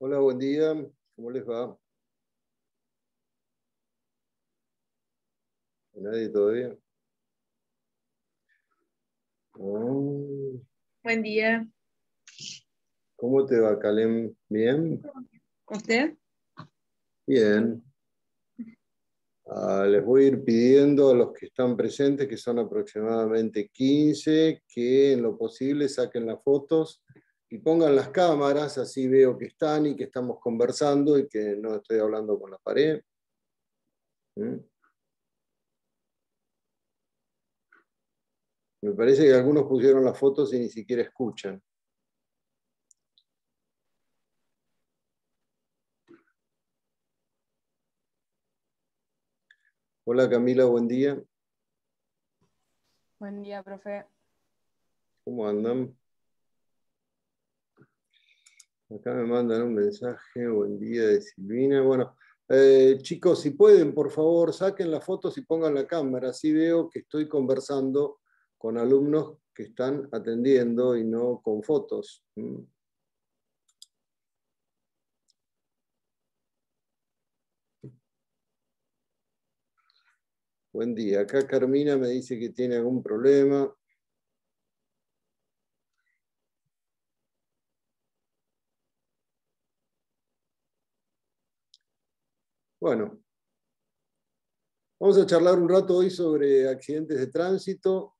Hola, buen día. ¿Cómo les va? ¿Nadie todavía? Oh, Buen día. ¿cómo te va, Kalem? ¿Bien? ¿Usted? Bien. Les voy a ir pidiendo a los que están presentes, que son aproximadamente 15, que en lo posible saquen las fotos y pongan las cámaras, así veo que están y que estamos conversando y que no estoy hablando con la pared. ¿Mm? Me parece que algunos pusieron las fotos y ni siquiera escuchan. Hola Camila, buen día. Buen día, profe. ¿Cómo andan? Acá me mandan un mensaje, buen día de Silvina. Bueno, chicos, si pueden, por favor, saquen las fotos y pongan la cámara. Así veo que estoy conversando con alumnos que están atendiendo y no con fotos. Buen día. Acá Carmina me dice que tiene algún problema. Bueno, vamos a charlar un rato hoy sobre accidentes de tránsito,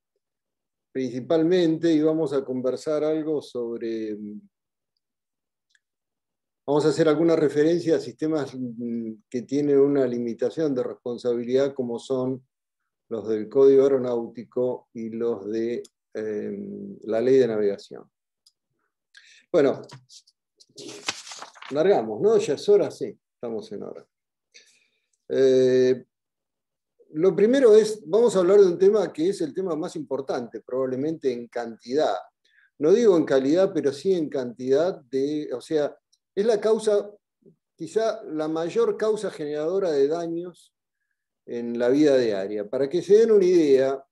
principalmente, y vamos a conversar algo sobre... Vamos a hacer alguna referencia a sistemas que tienen una limitación de responsabilidad, como son los del Código Aeronáutico y los de la Ley de Navegación. Bueno, largamos, ¿no? Ya es hora, sí, estamos en hora. Lo primero es, vamos a hablar de un tema que es el tema más importante, probablemente en cantidad. No digo en calidad, pero sí en cantidad de, o sea, es la causa, quizá la mayor causa generadora de daños en la vida diaria. Para que se den una idea,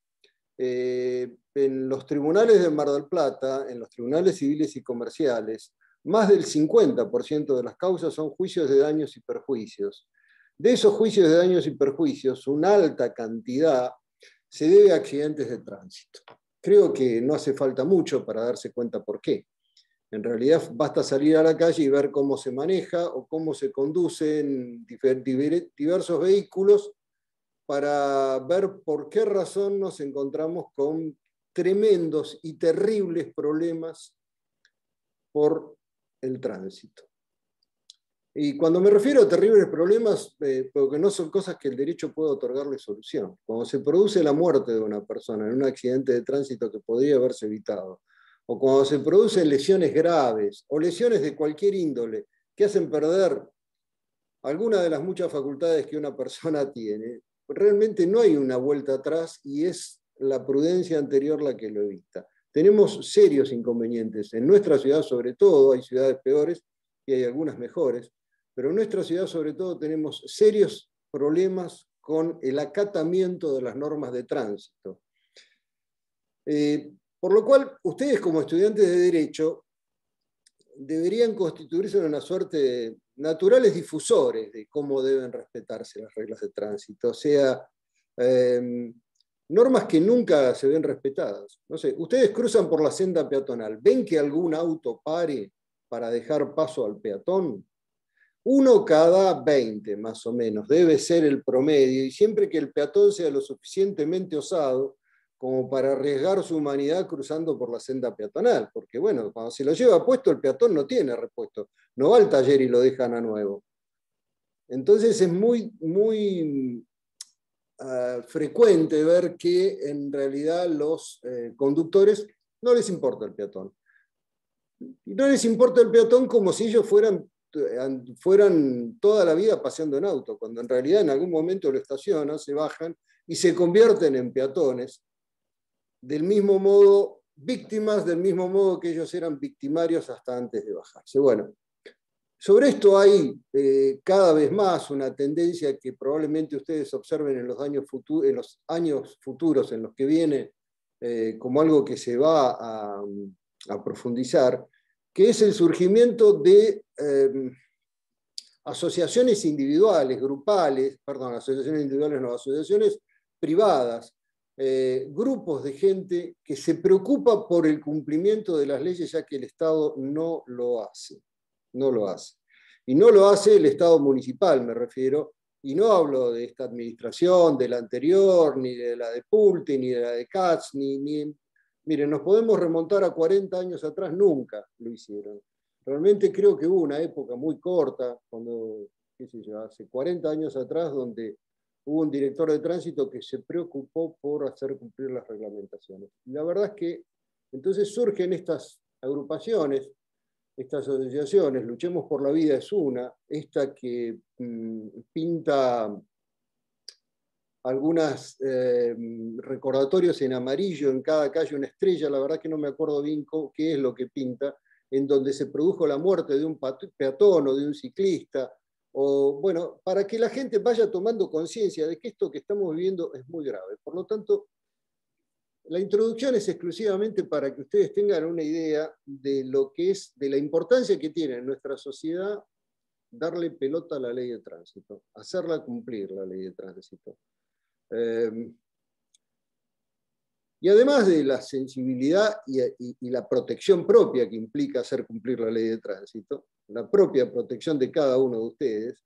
en los tribunales de Mar del Plata, en los tribunales civiles y comerciales, más del 50% de las causas son juicios de daños y perjuicios. De esos juicios de daños y perjuicios, una alta cantidad se debe a accidentes de tránsito. Creo que no hace falta mucho para darse cuenta por qué. En realidad basta salir a la calle y ver cómo se maneja o cómo se conducen diversos vehículos para ver por qué razón nos encontramos con tremendos y terribles problemas por el tránsito. Y cuando me refiero a terribles problemas, porque no son cosas que el derecho pueda otorgarle solución. Cuando se produce la muerte de una persona en un accidente de tránsito que podría haberse evitado, o cuando se producen lesiones graves o lesiones de cualquier índole que hacen perder alguna de las muchas facultades que una persona tiene, realmente no hay una vuelta atrás y es la prudencia anterior la que lo evita. Tenemos serios inconvenientes. En nuestra ciudad sobre todo, hay ciudades peores y hay algunas mejores, pero en nuestra ciudad sobre todo tenemos serios problemas con el acatamiento de las normas de tránsito. Por lo cual, ustedes como estudiantes de Derecho deberían constituirse en una suerte de naturales difusores de cómo deben respetarse las reglas de tránsito, o sea, normas que nunca se ven respetadas. No sé, ustedes cruzan por la senda peatonal, ¿ven que algún auto pare para dejar paso al peatón? 1 cada 20, más o menos, debe ser el promedio, y siempre que el peatón sea lo suficientemente osado como para arriesgar su humanidad cruzando por la senda peatonal, porque bueno, cuando se lo lleva puesto, el peatón no tiene repuesto, no va al taller y lo dejan a nuevo. Entonces es muy frecuente ver que en realidad los conductores no les importa el peatón. Y no les importa el peatón como si ellos fueran toda la vida paseando en auto, cuando en realidad en algún momento lo estacionan, se bajan y se convierten en peatones, del mismo modo, víctimas del mismo modo que ellos eran victimarios hasta antes de bajarse. Bueno, sobre esto hay cada vez más una tendencia que probablemente ustedes observen en los años futuros en los que viene como algo que se va a profundizar, que es el surgimiento de asociaciones individuales, grupales, perdón, asociaciones individuales no, asociaciones privadas, grupos de gente que se preocupa por el cumplimiento de las leyes, ya que el Estado no lo hace. No lo hace. Y no lo hace el Estado municipal, me refiero, y no hablo de esta administración, de la anterior, ni de la de Pulte, ni de la de Katz, miren, nos podemos remontar a 40 años atrás, nunca lo hicieron. Realmente creo que hubo una época muy corta, cuando, qué sé yo, hace 40 años atrás, donde hubo un director de tránsito que se preocupó por hacer cumplir las reglamentaciones. Y la verdad es que entonces surgen estas agrupaciones, estas asociaciones. Luchemos por la Vida es una, esta que pinta algunos recordatorios en amarillo, en cada calle una estrella, la verdad que no me acuerdo bien qué es lo que pinta, en donde se produjo la muerte de un peatón o de un ciclista, o bueno, para que la gente vaya tomando conciencia de que esto que estamos viviendo es muy grave. Por lo tanto, la introducción es exclusivamente para que ustedes tengan una idea de lo que es, de la importancia que tiene en nuestra sociedad darle pelota a la ley de tránsito, hacerla cumplir la ley de tránsito. Y además de la sensibilidad y la protección propia que implica hacer cumplir la ley de tránsito, la propia protección de cada uno de ustedes,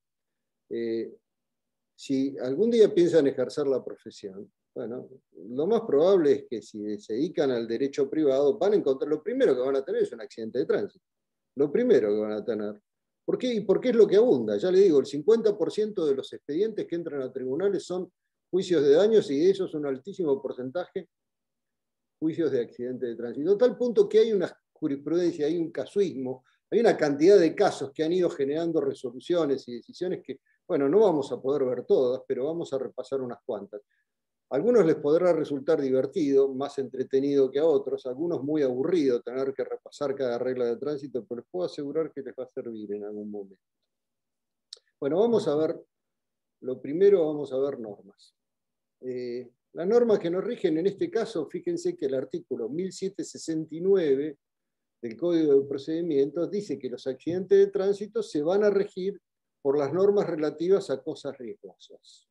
si algún día piensan ejercer la profesión, bueno, lo más probable es que si se dedican al derecho privado, van a encontrar, lo primero que van a tener es un accidente de tránsito. Lo primero que van a tener. ¿Por qué? ¿Y por qué es lo que abunda? Ya le digo, el 50% de los expedientes que entran a tribunales son juicios de daños y de esos un altísimo porcentaje juicios de accidente de tránsito. A tal punto que hay una jurisprudencia, hay un casuismo, hay una cantidad de casos que han ido generando resoluciones y decisiones que, bueno, no vamos a poder ver todas, pero vamos a repasar unas cuantas. A algunos les podrá resultar divertido, más entretenido que a otros, a algunos muy aburrido tener que repasar cada regla de tránsito, pero les puedo asegurar que les va a servir en algún momento. Bueno, vamos a ver, lo primero vamos a ver normas. Las normas que nos rigen en este caso, fíjense que el artículo 1769 del Código de Procedimientos dice que los accidentes de tránsito se van a regir por las normas relativas a cosas riesgosas.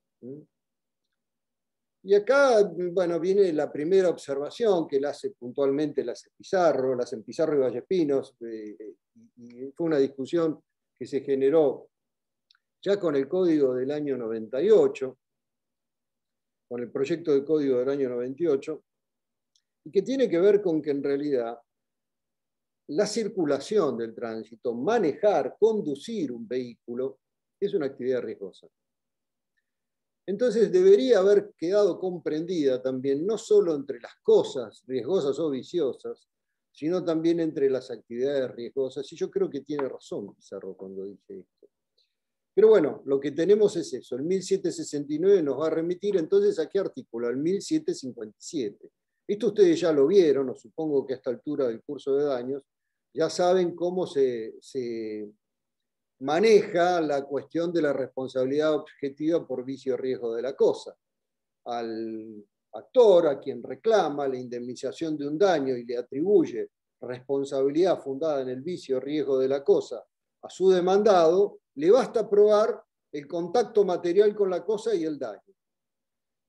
Y acá, bueno, viene la primera observación que la hace puntualmente, la hace Pizarro y Vallespinos, y fue una discusión que se generó ya con el Código del año 98, con el proyecto de Código del año 98, y que tiene que ver con que en realidad la circulación del tránsito, manejar, conducir un vehículo, es una actividad riesgosa. Entonces debería haber quedado comprendida también no solo entre las cosas riesgosas o viciosas, sino también entre las actividades riesgosas, y yo creo que tiene razón Pizarro cuando dice esto. Pero bueno, lo que tenemos es eso, el 1769 nos va a remitir entonces a qué artículo, al 1757. Esto ustedes ya lo vieron, o supongo que a esta altura del curso de daños, ya saben cómo se maneja la cuestión de la responsabilidad objetiva por vicio o riesgo de la cosa. Al actor, a quien reclama la indemnización de un daño y le atribuye responsabilidad fundada en el vicio o riesgo de la cosa a su demandado, le basta probar el contacto material con la cosa y el daño.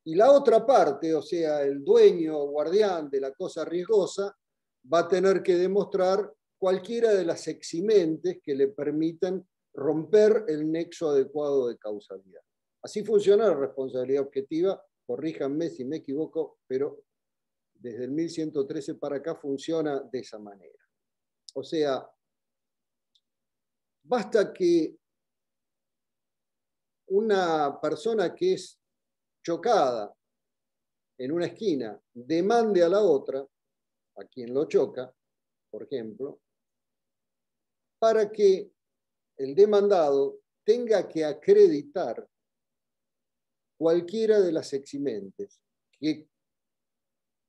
Y la otra parte, o sea, el dueño o guardián de la cosa riesgosa, va a tener que demostrar cualquiera de las eximentes que le permitan romper el nexo adecuado de causalidad. Así funciona la responsabilidad objetiva, corríjanme si me equivoco, pero desde el 1113 para acá funciona de esa manera. O sea, basta que una persona que es chocada en una esquina demande a la otra, a quien lo choca, por ejemplo, para que el demandado tenga que acreditar cualquiera de las eximentes que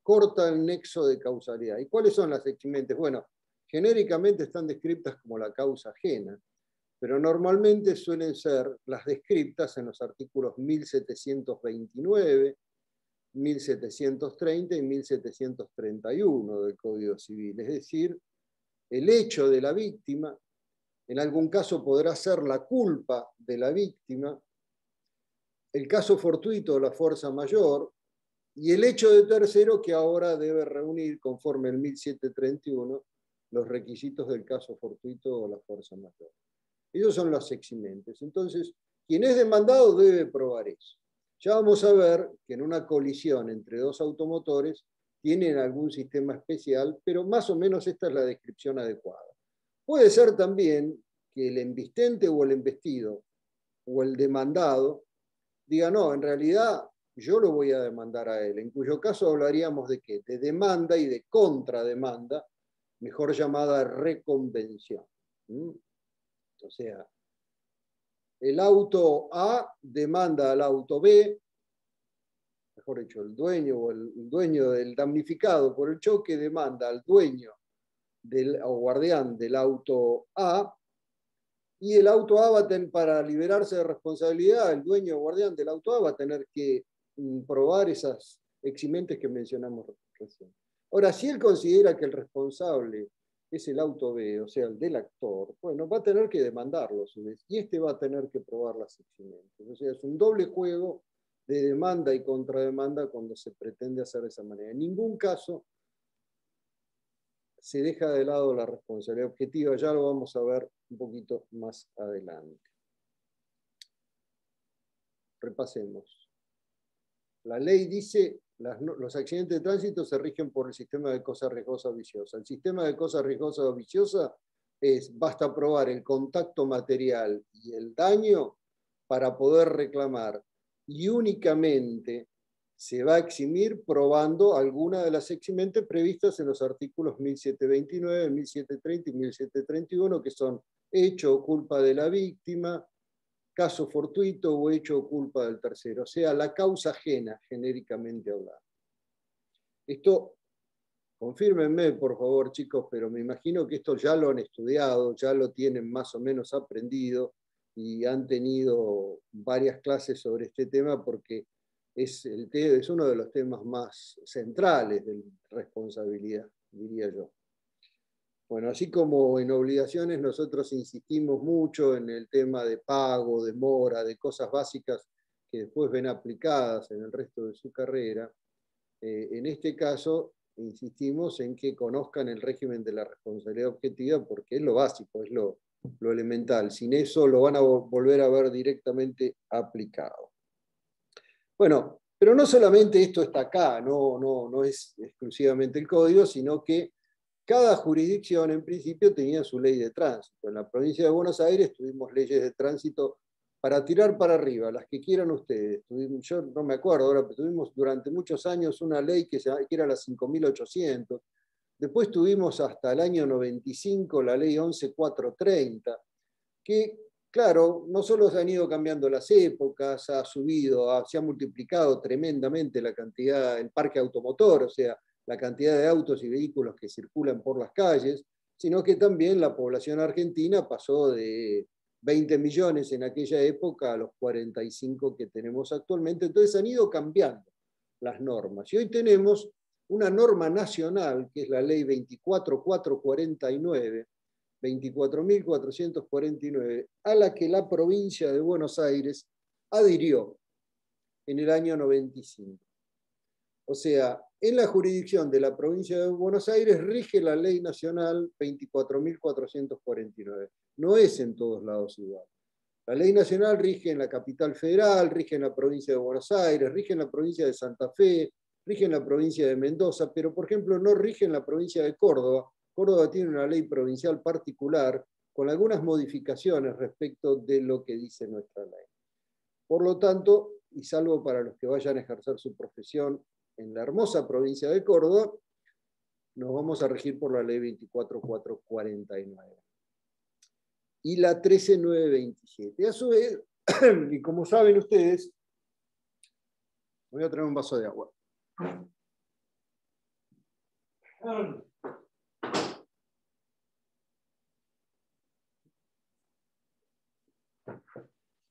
corta el nexo de causalidad. ¿Y cuáles son las eximentes? Bueno, genéricamente están descritas como la causa ajena, pero normalmente suelen ser las descritas en los artículos 1729, 1730 y 1731 del Código Civil, es decir, el hecho de la víctima, en algún caso podrá ser la culpa de la víctima, el caso fortuito o la fuerza mayor, y el hecho de tercero que ahora debe reunir, conforme el 1731, los requisitos del caso fortuito o la fuerza mayor. Esos son los eximentes. Entonces, quien es demandado debe probar eso. Ya vamos a ver que en una colisión entre dos automotores tienen algún sistema especial, pero más o menos esta es la descripción adecuada. Puede ser también que el embistente o el embestido o el demandado diga, no, en realidad yo lo voy a demandar a él, en cuyo caso hablaríamos de qué, de demanda y de contrademanda, mejor llamada reconvención. O sea, el auto A demanda al auto B, mejor dicho, el dueño o el dueño del damnificado por el choque demanda al dueño o guardián del auto A, y el auto A va a tener, para liberarse de responsabilidad, el dueño o guardián del auto A va a tener que probar esas eximentes que mencionamos recién. Ahora, si él considera que el responsable es el auto B, o sea, el del actor, bueno, va a tener que demandarlo a su vez, y este va a tener que probar las eximentes. O sea, es un doble juego de demanda y contrademanda cuando se pretende hacer de esa manera. En ningún caso se deja de lado la responsabilidad objetiva, ya lo vamos a ver un poquito más adelante. Repasemos. La ley dice, los accidentes de tránsito se rigen por el sistema de cosa riesgosa o viciosa. El sistema de cosa riesgosa o viciosa es, basta probar el contacto material y el daño para poder reclamar, y únicamente se va a eximir probando alguna de las eximentes previstas en los artículos 1729, 1730 y 1731, que son hecho o culpa de la víctima, caso fortuito o hecho o culpa del tercero, o sea, la causa ajena, genéricamente hablando. Esto, confírmenme, por favor, chicos, pero me imagino que esto ya lo han estudiado, ya lo tienen más o menos aprendido y han tenido varias clases sobre este tema porque es uno de los temas más centrales de responsabilidad, diría yo. Bueno, así como en obligaciones nosotros insistimos mucho en el tema de pago, de mora, de cosas básicas que después ven aplicadas en el resto de su carrera, en este caso insistimos en que conozcan el régimen de la responsabilidad objetiva porque es lo básico, es lo elemental. Sin eso lo van a volver a ver directamente aplicado. Bueno, pero no solamente esto está acá, no es exclusivamente el código, sino que cada jurisdicción en principio tenía su ley de tránsito. En la provincia de Buenos Aires tuvimos leyes de tránsito para tirar para arriba, las que quieran ustedes. Yo no me acuerdo ahora, pero tuvimos durante muchos años una ley que era la 5.800. Después tuvimos hasta el año 95 la ley 11.430, que, claro, no solo se han ido cambiando las épocas, se ha multiplicado tremendamente la cantidad, el parque automotor, o sea, la cantidad de autos y vehículos que circulan por las calles, sino que también la población argentina pasó de 20 millones en aquella época a los 45 que tenemos actualmente. Entonces han ido cambiando las normas. Y hoy tenemos una norma nacional, que es la ley 24.449, 24.449, a la que la provincia de Buenos Aires adhirió en el año 95. O sea, en la jurisdicción de la provincia de Buenos Aires rige la ley nacional 24.449. No es en todos lados igual. La ley nacional rige en la capital federal, rige en la provincia de Buenos Aires, rige en la provincia de Santa Fe, rige en la provincia de Mendoza, pero por ejemplo no rige en la provincia de Córdoba. Córdoba tiene una ley provincial particular con algunas modificaciones respecto de lo que dice nuestra ley. Por lo tanto, y salvo para los que vayan a ejercer su profesión en la hermosa provincia de Córdoba, nos vamos a regir por la ley 24.449 y la 13.927. A su vez, y como saben ustedes, voy a traer un vaso de agua.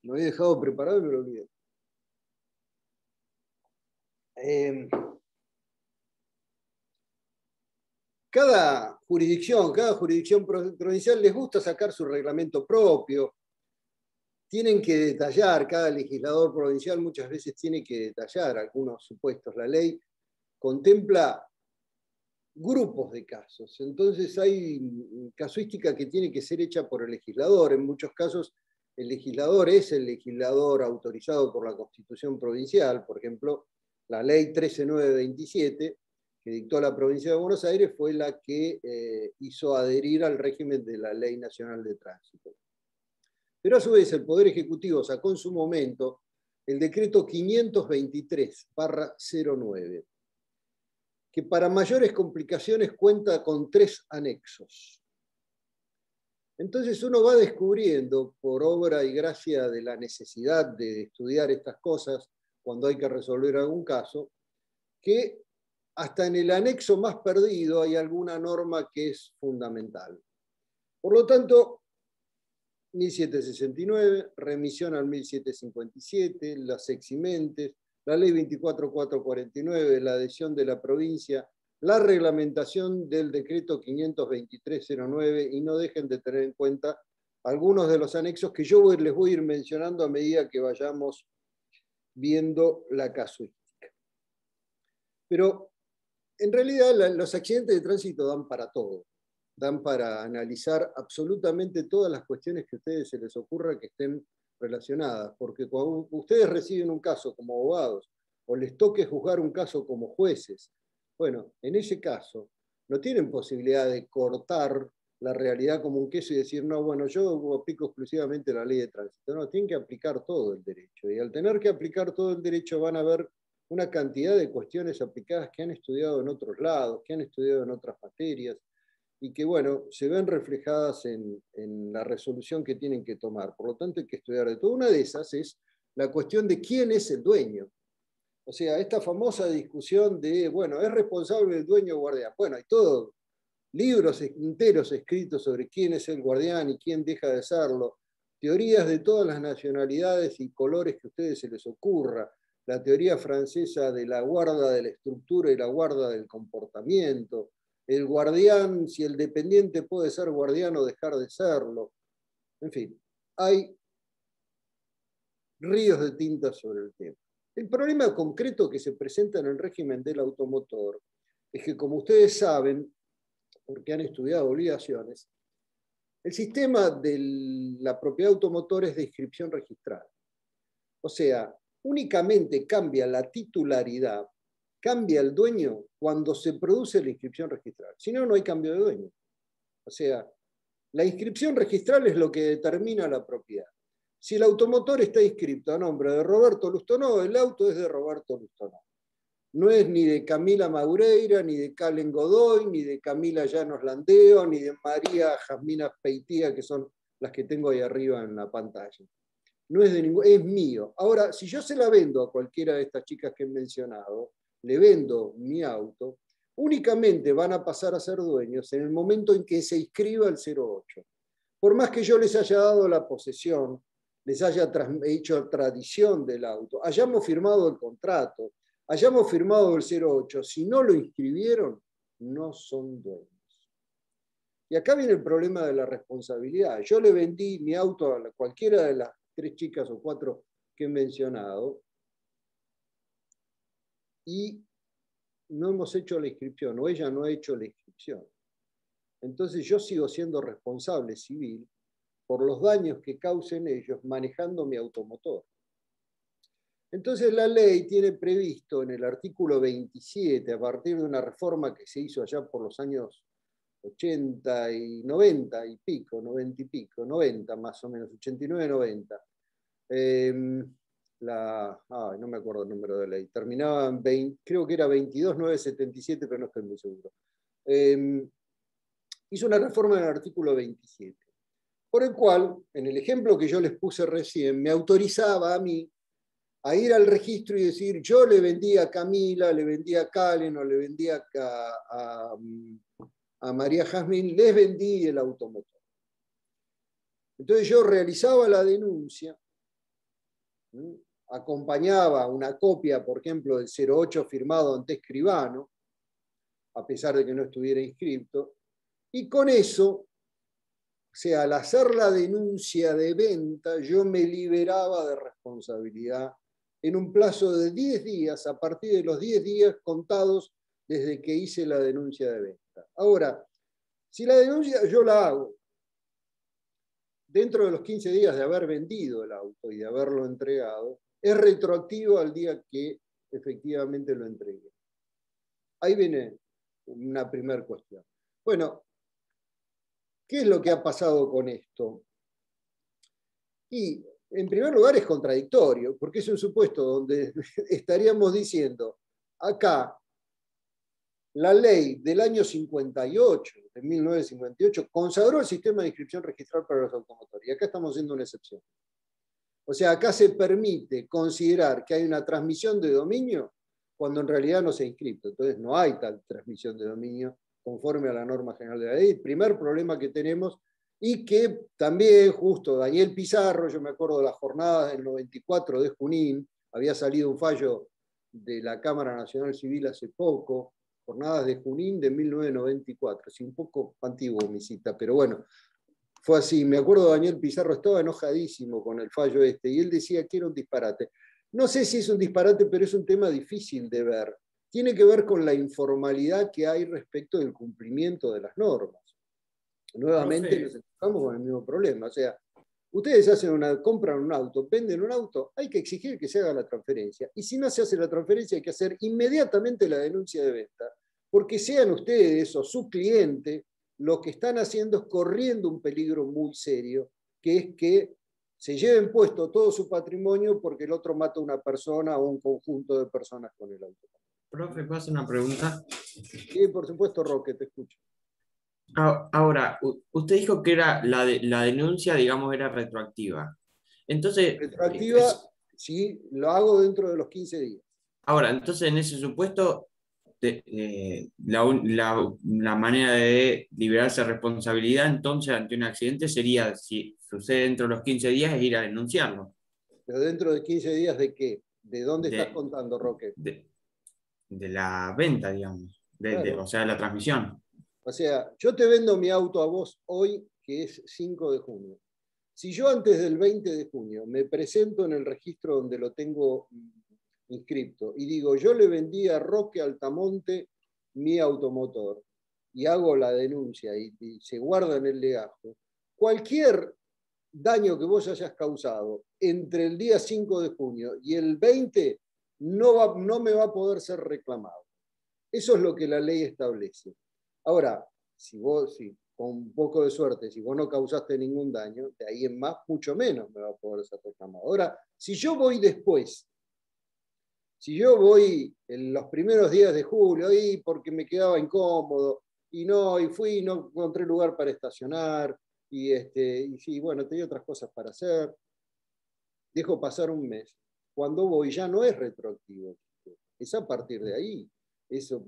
Lo había dejado preparado y me lo olvidé. Cada jurisdicción, cada jurisdicción provincial les gusta sacar su reglamento propio, tienen que detallar, cada legislador provincial muchas veces tiene que detallar algunos supuestos. La ley contempla grupos de casos, entonces hay casuística que tiene que ser hecha por el legislador. En muchos casos el legislador es el legislador autorizado por la Constitución provincial. Por ejemplo, la ley 13927 que dictó la provincia de Buenos Aires fue la que hizo adherir al régimen de la Ley Nacional de Tránsito. Pero a su vez el Poder Ejecutivo sacó en su momento el decreto 523/09, que para mayores complicaciones cuenta con 3 anexos. Entonces uno va descubriendo, por obra y gracia de la necesidad de estudiar estas cosas cuando hay que resolver algún caso, que hasta en el anexo más perdido hay alguna norma que es fundamental. Por lo tanto, 1769, remisión al 1757, las eximentes, la ley 24449, la adhesión de la provincia, la reglamentación del decreto 523/09, y no dejen de tener en cuenta algunos de los anexos que yo les voy a ir mencionando a medida que vayamos viendo la casuística. Pero en realidad los accidentes de tránsito dan para todo. Dan para analizar absolutamente todas las cuestiones que a ustedes se les ocurra que estén relacionadas, porque cuando ustedes reciben un caso como abogados o les toque juzgar un caso como jueces, bueno, en ese caso no tienen posibilidad de cortar la realidad como un queso y decir, no, bueno, yo aplico exclusivamente la ley de tránsito. No, tienen que aplicar todo el derecho, y al tener que aplicar todo el derecho van a ver una cantidad de cuestiones aplicadas que han estudiado en otros lados, que han estudiado en otras materias, y que, bueno, se ven reflejadas en la resolución que tienen que tomar. Por lo tanto, hay que estudiar de todo. Una de esas es la cuestión de quién es el dueño. O sea, esta famosa discusión de, bueno, ¿es responsable el dueño o guardián? Bueno, hay todos libros enteros escritos sobre quién es el guardián y quién deja de serlo. Teorías de todas las nacionalidades y colores que a ustedes se les ocurra. La teoría francesa de la guarda de la estructura y la guarda del comportamiento. El guardián, si el dependiente puede ser guardián o dejar de serlo. En fin, hay ríos de tinta sobre el tema. El problema concreto que se presenta en el régimen del automotor es que, como ustedes saben, porque han estudiado obligaciones, el sistema de la propiedad automotor es de inscripción registral. O sea, únicamente cambia la titularidad, cambia el dueño cuando se produce la inscripción registral. Si no, no hay cambio de dueño. O sea, la inscripción registral es lo que determina la propiedad. Si el automotor está inscrito a nombre de Roberto Lustonó, el auto es de Roberto Lustonó. No es ni de Camila Maureira, ni de Calen Godoy, ni de Camila Llanos Landeo, ni de María Jasmina Peitía, que son las que tengo ahí arriba en la pantalla. No es de ningún, es mío. Ahora, si yo se la vendo a cualquiera de estas chicas que he mencionado, le vendo mi auto, únicamente van a pasar a ser dueños en el momento en que se inscriba el 08. Por más que yo les haya dado la posesión, les haya hecho tradición del auto, hayamos firmado el contrato, hayamos firmado el 08, si no lo inscribieron, no son dueños. Y acá viene el problema de la responsabilidad. Yo le vendí mi auto a cualquiera de las 3 chicas o 4 que he mencionado y no hemos hecho la inscripción, o ella no ha hecho la inscripción. Entonces yo sigo siendo responsable civil por los daños que causen ellos manejando mi automotor. Entonces la ley tiene previsto en el artículo 27, a partir de una reforma que se hizo allá por los años 80 y 90 y pico, 90 y pico, 90 más o menos, 89, 90. No me acuerdo el número de ley, terminaba en 20, creo que era 22.977, pero no estoy muy seguro. Hizo una reforma en el artículo 27, por el cual, en el ejemplo que yo les puse recién, me autorizaba a mí a ir al registro y decir, yo le vendí a Camila, le vendí a Calen o le vendí a María Jazmín, les vendí el automotor. Entonces yo realizaba la denuncia, acompañaba una copia, por ejemplo, del 08 firmado ante escribano, a pesar de que no estuviera inscrito, Y con eso, o sea, al hacer la denuncia de venta, yo me liberaba de responsabilidad en un plazo de 10 días, a partir de los 10 días contados desde que hice la denuncia de venta. Ahora, si la denuncia yo la hago dentro de los 15 días de haber vendido el auto y de haberlo entregado, es retroactivo al día que efectivamente lo entregué. Ahí viene una primera cuestión. Bueno, ¿qué es lo que ha pasado con esto? Y en primer lugar es contradictorio, porque es un supuesto donde estaríamos diciendo, acá, la ley del año 58, de 1958, consagró el sistema de inscripción registral para los automotores. Y acá estamos haciendo una excepción. O sea, acá se permite considerar que hay una transmisión de dominio cuando en realidad no se ha inscrito. Entonces no hay tal transmisión de dominio conforme a la norma general de la ley. El primer problema que tenemos, y que también justo Daniel Pizarro, yo me acuerdo de las jornadas del 94 de Junín, había salido un fallo de la Cámara Nacional Civil hace poco, jornadas de Junín de 1994, así un poco antiguo mi cita, pero bueno, fue así. Me acuerdo de Daniel Pizarro, estaba enojadísimo con el fallo este, y él decía que era un disparate. No sé si es un disparate, pero es un tema difícil de ver. Tiene que ver con la informalidad que hay respecto del cumplimiento de las normas. Nuevamente nos encontramos con el mismo problema. O sea, ustedes compran un auto, venden un auto, hay que exigir que se haga la transferencia. Y si no se hace la transferencia, hay que hacer inmediatamente la denuncia de venta, porque sean ustedes o su cliente, lo que están haciendo es corriendo un peligro muy serio, que es que se lleven puesto todo su patrimonio porque el otro mata a una persona o un conjunto de personas con el auto. Profe, ¿puedo hacer una pregunta? Sí, por supuesto, Roque, te escucho. Ahora, usted dijo que era la denuncia, digamos, era retroactiva. Entonces, Retroactiva, sí, lo hago dentro de los 15 días. ahora, entonces en ese supuesto, la manera de liberarse de responsabilidad entonces ante un accidente sería, si sucede dentro de los 15 días, es ir a denunciarlo. ¿Pero dentro de 15 días de qué? ¿De dónde estás contando, Roque? De la venta, digamos, Claro. o sea, de la transmisión. O sea, yo te vendo mi auto a vos hoy, que es 5 de junio. Si yo antes del 20 de junio me presento en el registro donde lo tengo inscripto y digo, yo le vendí a Roque Altamonte mi automotor y hago la denuncia y se guarda en el legajo, cualquier daño que vos hayas causado entre el día 5 de junio y el 20 no me va a poder ser reclamado. Eso es lo que la ley establece. Ahora, si con un poco de suerte, si vos no causaste ningún daño, de ahí en más, mucho menos me va a poder ser reclamado. Ahora, si yo voy después, si yo voy en los primeros días de julio, ahí porque me quedaba incómodo, y fui y no encontré lugar para estacionar, y sí, bueno, tenía otras cosas para hacer, dejo pasar un mes. Cuando voy ya no es retroactivo, es a partir de ahí. Eso,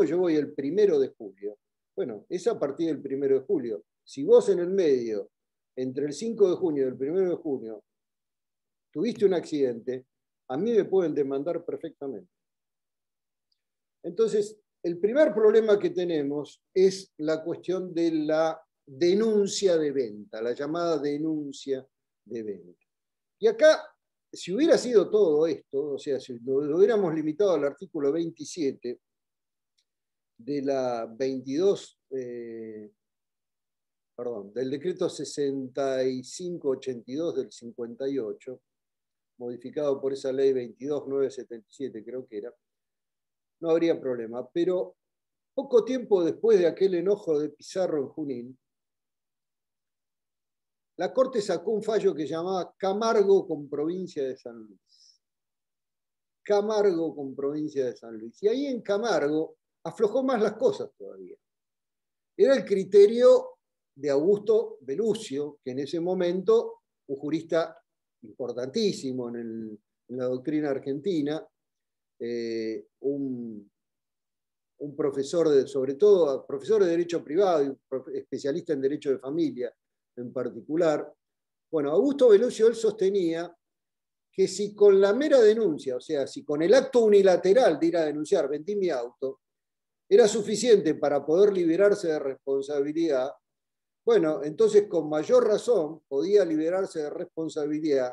yo voy el 1 de julio. Bueno, es a partir del 1 de julio. Si vos en el medio, entre el 5 de junio y el 1 de junio, tuviste un accidente, a mí me pueden demandar perfectamente. Entonces, el primer problema que tenemos es la cuestión de la denuncia de venta, la llamada denuncia de venta. Y acá, si hubiera sido todo esto, o sea, si lo hubiéramos limitado al artículo 27 de la 22, del decreto 6582 del 58, modificado por esa ley 22977, creo que era, no habría problema. Pero poco tiempo después de aquel enojo de Pizarro en Junín, la Corte sacó un fallo que llamaba Camargo con provincia de San Luis. Camargo con provincia de San Luis. Y ahí en Camargo aflojó más las cosas todavía. Era el criterio de Augusto Belucio, que en ese momento, un jurista importantísimo en la doctrina argentina, un profesor, sobre todo profesor de Derecho Privado y especialista en Derecho de Familia en particular. Bueno, Augusto Belucio, él sostenía que si con la mera denuncia, o sea, si con el acto unilateral de ir a denunciar vendí mi auto, era suficiente para poder liberarse de responsabilidad, bueno, entonces con mayor razón podía liberarse de responsabilidad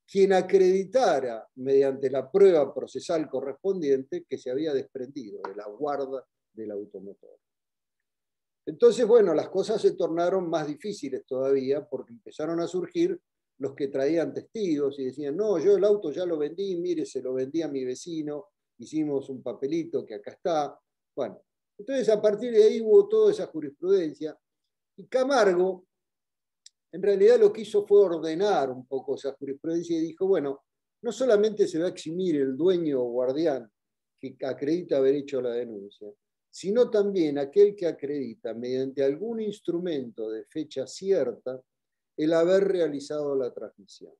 quien acreditara mediante la prueba procesal correspondiente que se había desprendido de la guarda del automotor. Entonces, bueno, las cosas se tornaron más difíciles todavía porque empezaron a surgir los que traían testigos y decían, no, yo el auto ya lo vendí, mire, se lo vendí a mi vecino, hicimos un papelito que acá está. Bueno, entonces a partir de ahí hubo toda esa jurisprudencia y Camargo en realidad lo que hizo fue ordenar un poco esa jurisprudencia y dijo, bueno, no solamente se va a eximir el dueño o guardián que acredita haber hecho la denuncia, sino también aquel que acredita mediante algún instrumento de fecha cierta el haber realizado la transmisión.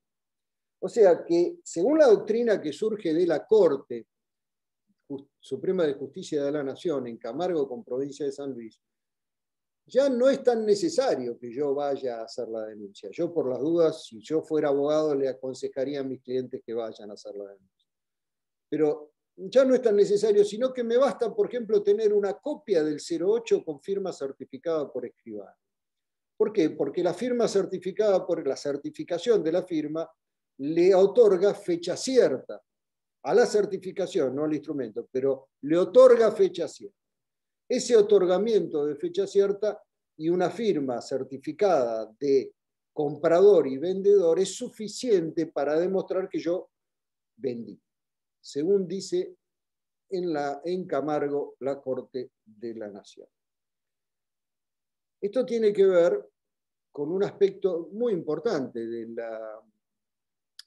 O sea que, según la doctrina que surge de la Corte Suprema de Justicia de la Nación en Camargo con Provincia de San Luis, ya no es tan necesario que yo vaya a hacer la denuncia. Yo, por las dudas, si yo fuera abogado, le aconsejaría a mis clientes que vayan a hacer la denuncia. Pero ya no es tan necesario, sino que me basta, por ejemplo, tener una copia del 08 con firma certificada por escribano. ¿Por qué? Porque la firma certificada por la certificación de la firma le otorga fecha cierta a la certificación, no al instrumento, pero le otorga fecha cierta. Ese otorgamiento de fecha cierta y una firma certificada de comprador y vendedor es suficiente para demostrar que yo vendí, según dice en Camargo la Corte de la Nación. Esto tiene que ver con un aspecto muy importante de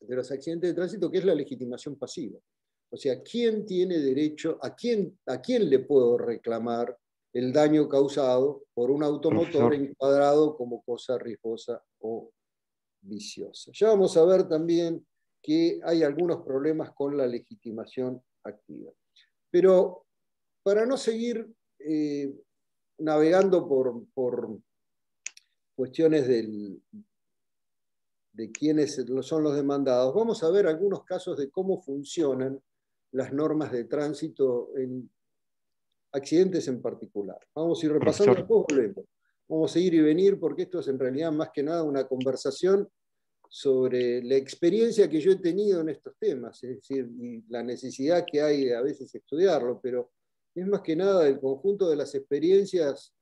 los accidentes de tránsito, que es la legitimación pasiva. O sea, ¿quién tiene derecho, a quién le puedo reclamar el daño causado por un automotor encuadrado como cosa riesgosa o viciosa? Ya vamos a ver también que hay algunos problemas con la legitimación activa. Pero para no seguir navegando por cuestiones de quiénes son los demandados, vamos a ver algunos casos de cómo funcionan las normas de tránsito en accidentes en particular. Vamos a ir repasando, después volvemos. Vamos a ir y venir porque esto es en realidad más que nada una conversación sobre la experiencia que yo he tenido en estos temas, es decir, y la necesidad que hay de a veces estudiarlo, pero es más que nada el conjunto de las experiencias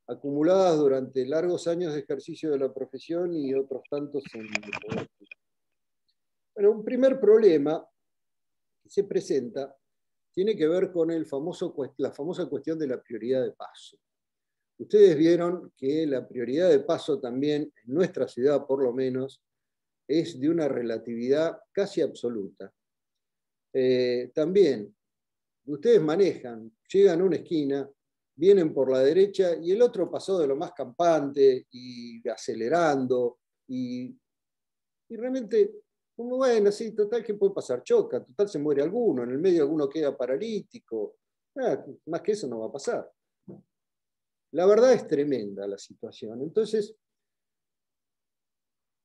acumuladas durante largos años de ejercicio de la profesión y otros tantos en el poder. Bueno, un primer problema que se presenta tiene que ver con la famosa cuestión de la prioridad de paso. Ustedes vieron que la prioridad de paso también, en nuestra ciudad por lo menos, es de una relatividad casi absoluta. También, ustedes manejan, llegan a una esquina, vienen por la derecha y el otro pasó de lo más campante y acelerando y realmente, como bueno, sí, total, ¿qué puede pasar? Choca, total se muere alguno, en el medio alguno queda paralítico, más que eso no va a pasar. La verdad es tremenda la situación. Entonces,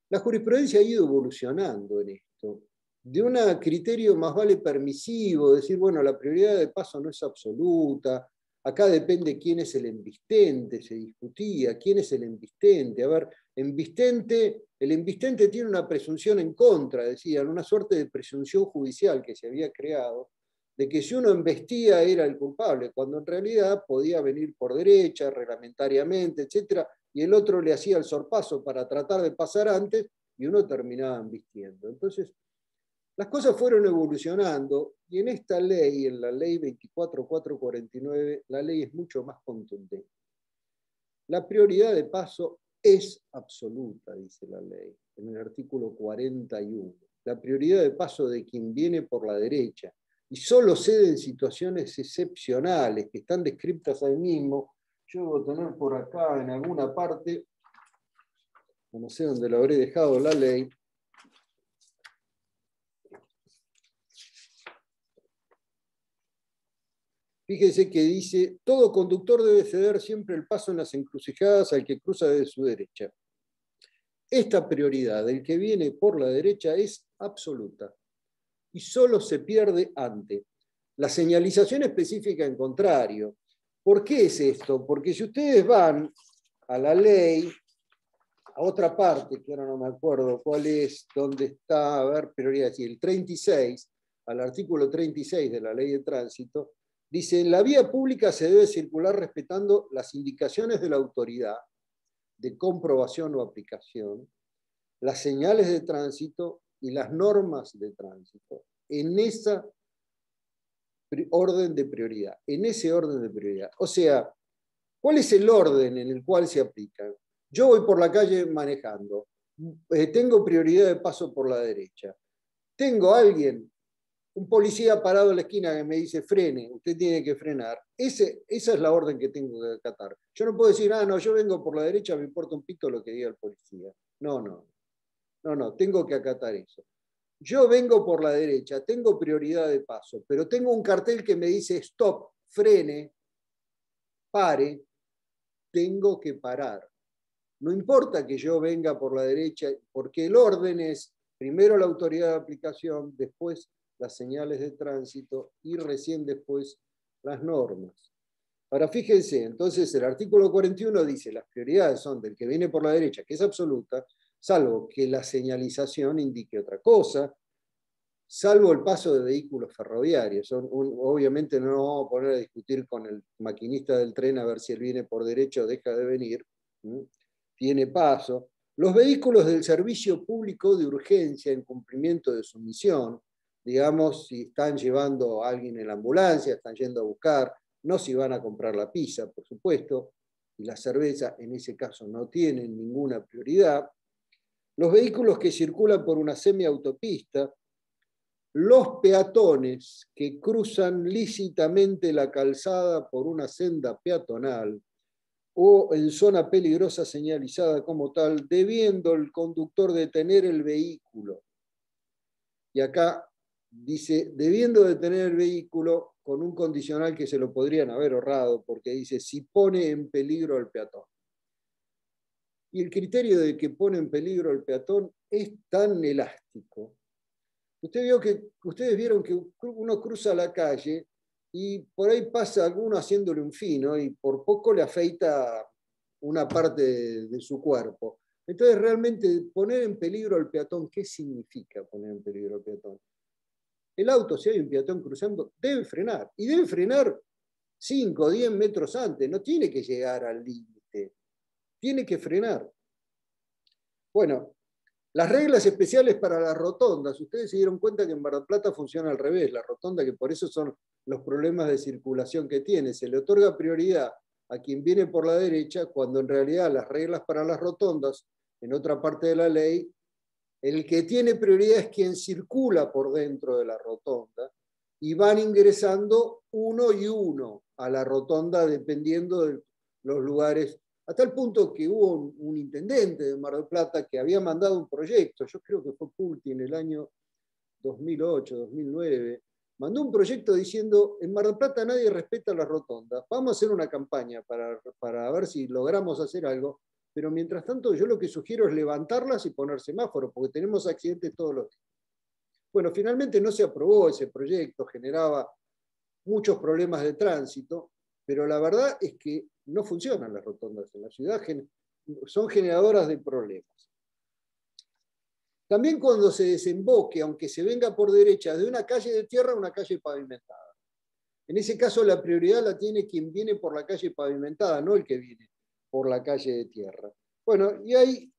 la jurisprudencia ha ido evolucionando en esto, de un criterio más vale permisivo, decir, bueno, la prioridad de paso no es absoluta, acá depende quién es el embistente, se discutía, quién es el embistente. A ver, el embistente tiene una presunción en contra, decían, una suerte de presunción judicial que se había creado, de que si uno embestía era el culpable, cuando en realidad podía venir por derecha, reglamentariamente, etc., y el otro le hacía el sorpaso para tratar de pasar antes, y uno terminaba embistiendo. Entonces, las cosas fueron evolucionando, y en esta ley, en la ley 24.449, la ley es mucho más contundente. La prioridad de paso es absoluta, dice la ley, en el artículo 41. La prioridad de paso de quien viene por la derecha, y solo cede en situaciones excepcionales que están descritas ahí mismo. Yo debo tener por acá en alguna parte, no sé dónde lo habré dejado, la ley. Fíjese que dice, todo conductor debe ceder siempre el paso en las encrucijadas al que cruza de su derecha. Esta prioridad del que viene por la derecha es absoluta y solo se pierde ante la señalización específica en contrario, ¿Por qué es esto? Porque si ustedes van a la ley, a otra parte, que ahora no me acuerdo cuál es, dónde está, a ver, prioridad, sí, el 36, al artículo 36 de la ley de tránsito, dice, en la vía pública se debe circular respetando las indicaciones de la autoridad de comprobación o aplicación, las señales de tránsito y las normas de tránsito, en esa orden de prioridad, en ese orden de prioridad. O sea, ¿cuál es el orden en el cual se aplican? Yo voy por la calle manejando, tengo prioridad de paso por la derecha. Tengo a alguien, un policía parado en la esquina que me dice frene, usted tiene que frenar. Esa es la orden que tengo que acatar. Yo no puedo decir, no, yo vengo por la derecha, me importa un pito lo que diga el policía. No, tengo que acatar eso. Yo vengo por la derecha, tengo prioridad de paso, pero tengo un cartel que me dice stop, frene, pare, tengo que parar. No importa que yo venga por la derecha, porque el orden es primero la autoridad de aplicación, después las señales de tránsito y recién después las normas. Ahora fíjense, entonces el artículo 41 dice las prioridades son del que viene por la derecha, que es absoluta, salvo que la señalización indique otra cosa, salvo el paso de vehículos ferroviarios. Obviamente no vamos a poner a discutir con el maquinista del tren a ver si él viene por derecha o deja de venir. Tiene paso. Los vehículos del servicio público de urgencia en cumplimiento de su misión, digamos, si están llevando a alguien en la ambulancia, están yendo a buscar, no si van a comprar la pizza, por supuesto, y la cerveza en ese caso no tienen ninguna prioridad. Los vehículos que circulan por una semiautopista, los peatones que cruzan lícitamente la calzada por una senda peatonal o en zona peligrosa señalizada como tal, debiendo el conductor detener el vehículo. Y acá dice, debiendo detener el vehículo con un condicional que se lo podrían haber ahorrado, porque dice, si pone en peligro al peatón. Y el criterio de que pone en peligro al peatón es tan elástico. Ustedes vieron que uno cruza la calle y por ahí pasa alguno haciéndole un fino y por poco le afeita una parte de su cuerpo. Entonces, realmente, poner en peligro al peatón, ¿qué significa poner en peligro al peatón? El auto, si hay un peatón cruzando, debe frenar. Y debe frenar 5 o 10 metros antes, no tiene que llegar al límite. Tiene que frenar. Bueno, las reglas especiales para las rotondas. Ustedes se dieron cuenta que en Mar del Plata funciona al revés. La rotonda, que por eso son los problemas de circulación que tiene. Se le otorga prioridad a quien viene por la derecha, cuando en realidad las reglas para las rotondas, en otra parte de la ley, el que tiene prioridad es quien circula por dentro de la rotonda y van ingresando uno y uno a la rotonda dependiendo de los lugares. Hasta el punto que hubo un intendente de Mar del Plata que había mandado un proyecto, yo creo que fue Pulti en el año 2008, 2009, mandó un proyecto diciendo, en Mar del Plata nadie respeta las rotondas, vamos a hacer una campaña para ver si logramos hacer algo, pero mientras tanto yo lo que sugiero es levantarlas y poner semáforos, porque tenemos accidentes todos los días. Bueno, finalmente no se aprobó ese proyecto, generaba muchos problemas de tránsito, pero la verdad es que no funcionan las rotondas en la ciudad, son generadoras de problemas. También cuando se desemboque, aunque se venga por derecha, de una calle de tierra a una calle pavimentada. En ese caso la prioridad la tiene quien viene por la calle pavimentada, no el que viene por la calle de tierra. Bueno, y hay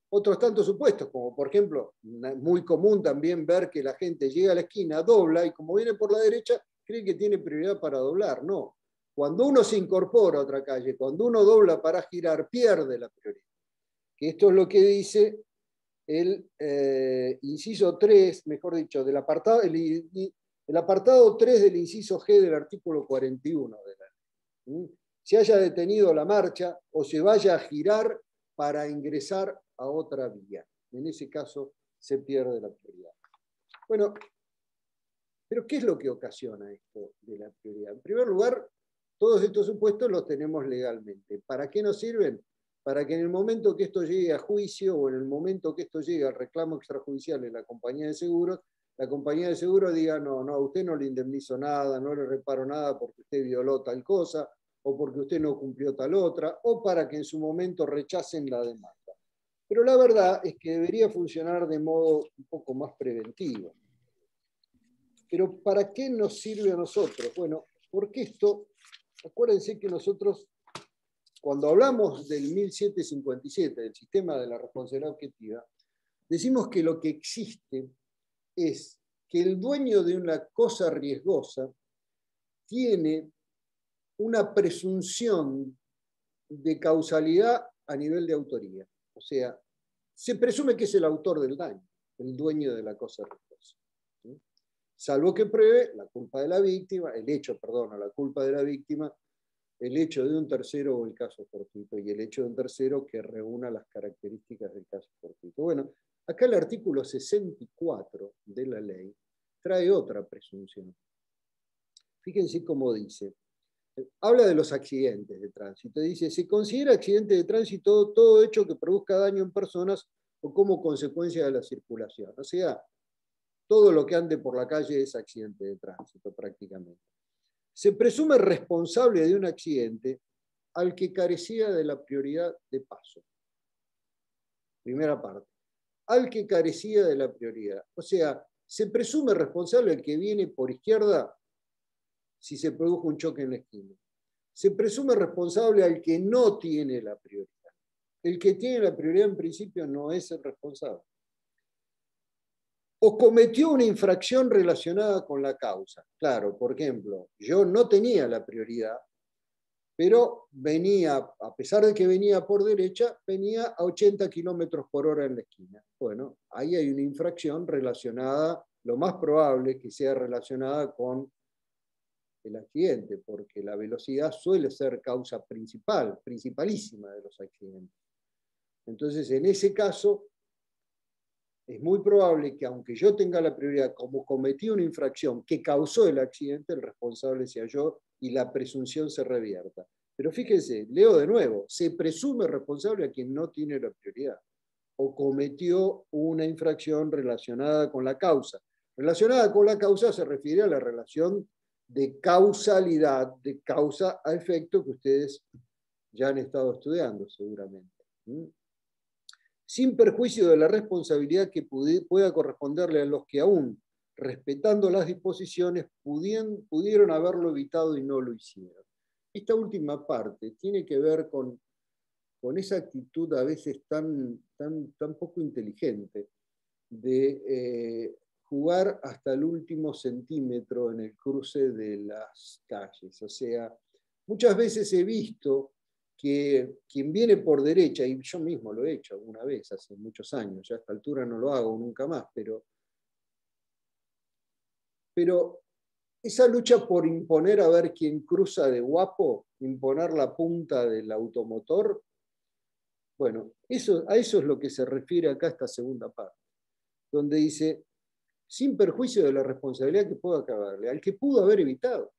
otros tantos supuestos, como por ejemplo, muy común también ver que la gente llega a la esquina, dobla, y como viene por la derecha, cree que tiene prioridad para doblar. No. Cuando uno se incorpora a otra calle, cuando uno dobla para girar, pierde la prioridad. Que esto es lo que dice el inciso 3, mejor dicho, del apartado, el apartado 3 del inciso G del artículo 41 de la ley. Se haya detenido la marcha o se vaya a girar para ingresar a otra vía. En ese caso se pierde la prioridad. Bueno, pero ¿qué es lo que ocasiona esto de la prioridad? En primer lugar, todos estos supuestos los tenemos legalmente. ¿Para qué nos sirven? Para que en el momento que esto llegue a juicio o en el momento que esto llegue al reclamo extrajudicial en la compañía de seguros, la compañía de seguros diga, no, a usted no le indemnizo nada, no le reparo nada porque usted violó tal cosa, o porque usted no cumplió tal otra, o para que en su momento rechacen la demanda. Pero la verdad es que debería funcionar de modo un poco más preventivo. Pero ¿para qué nos sirve a nosotros? Bueno, porque esto, acuérdense que nosotros, cuando hablamos del 1757, del sistema de la responsabilidad objetiva, decimos que lo que existe es que el dueño de una cosa riesgosa tiene una presunción de causalidad a nivel de autoría. O sea, se presume que es el autor del daño, el dueño de la cosa riesgosa. ¿Sí? Salvo que pruebe la culpa de la víctima, la culpa de la víctima, el hecho de un tercero o el caso fortuito, y el hecho de un tercero que reúna las características del caso fortuito. Bueno, acá el artículo 64 de la ley trae otra presunción. Fíjense cómo dice. Habla de los accidentes de tránsito. Dice, se considera accidente de tránsito todo hecho que produzca daño en personas o como consecuencia de la circulación. O sea, todo lo que ande por la calle es accidente de tránsito prácticamente. Se presume responsable de un accidente al que carecía de la prioridad de paso. Primera parte. Al que carecía de la prioridad. O sea, se presume responsable el que viene por izquierda si se produjo un choque en la esquina. Se presume responsable al que no tiene la prioridad. El que tiene la prioridad en principio no es el responsable. O cometió una infracción relacionada con la causa. Claro, por ejemplo, yo no tenía la prioridad, pero venía, a pesar de que venía por derecha, venía a 80 kilómetros por hora en la esquina. Bueno, ahí hay una infracción relacionada, lo más probable es que sea relacionada con el accidente, porque la velocidad suele ser causa principalísima de los accidentes. Entonces, en ese caso, es muy probable que aunque yo tenga la prioridad, como cometí una infracción que causó el accidente, el responsable sea yo y la presunción se revierta. Pero fíjense, leo de nuevo, se presume responsable a quien no tiene la prioridad o cometió una infracción relacionada con la causa. Relacionada con la causa se refiere a la relación de causalidad, de causa a efecto que ustedes ya han estado estudiando seguramente. Sin perjuicio de la responsabilidad que pueda corresponderle a los que aún, respetando las disposiciones, pudieron haberlo evitado y no lo hicieron. Esta última parte tiene que ver con esa actitud a veces tan poco inteligente de jugar hasta el último centímetro en el cruce de las calles. O sea, muchas veces he visto que quien viene por derecha, y yo mismo lo he hecho alguna vez hace muchos años, ya a esta altura no lo hago nunca más, pero esa lucha por imponer a ver quién cruza de guapo, imponer la punta del automotor, bueno, a eso es lo que se refiere acá esta segunda parte, donde dice, sin perjuicio de la responsabilidad que pueda acabarle, al que pudo haber evitado.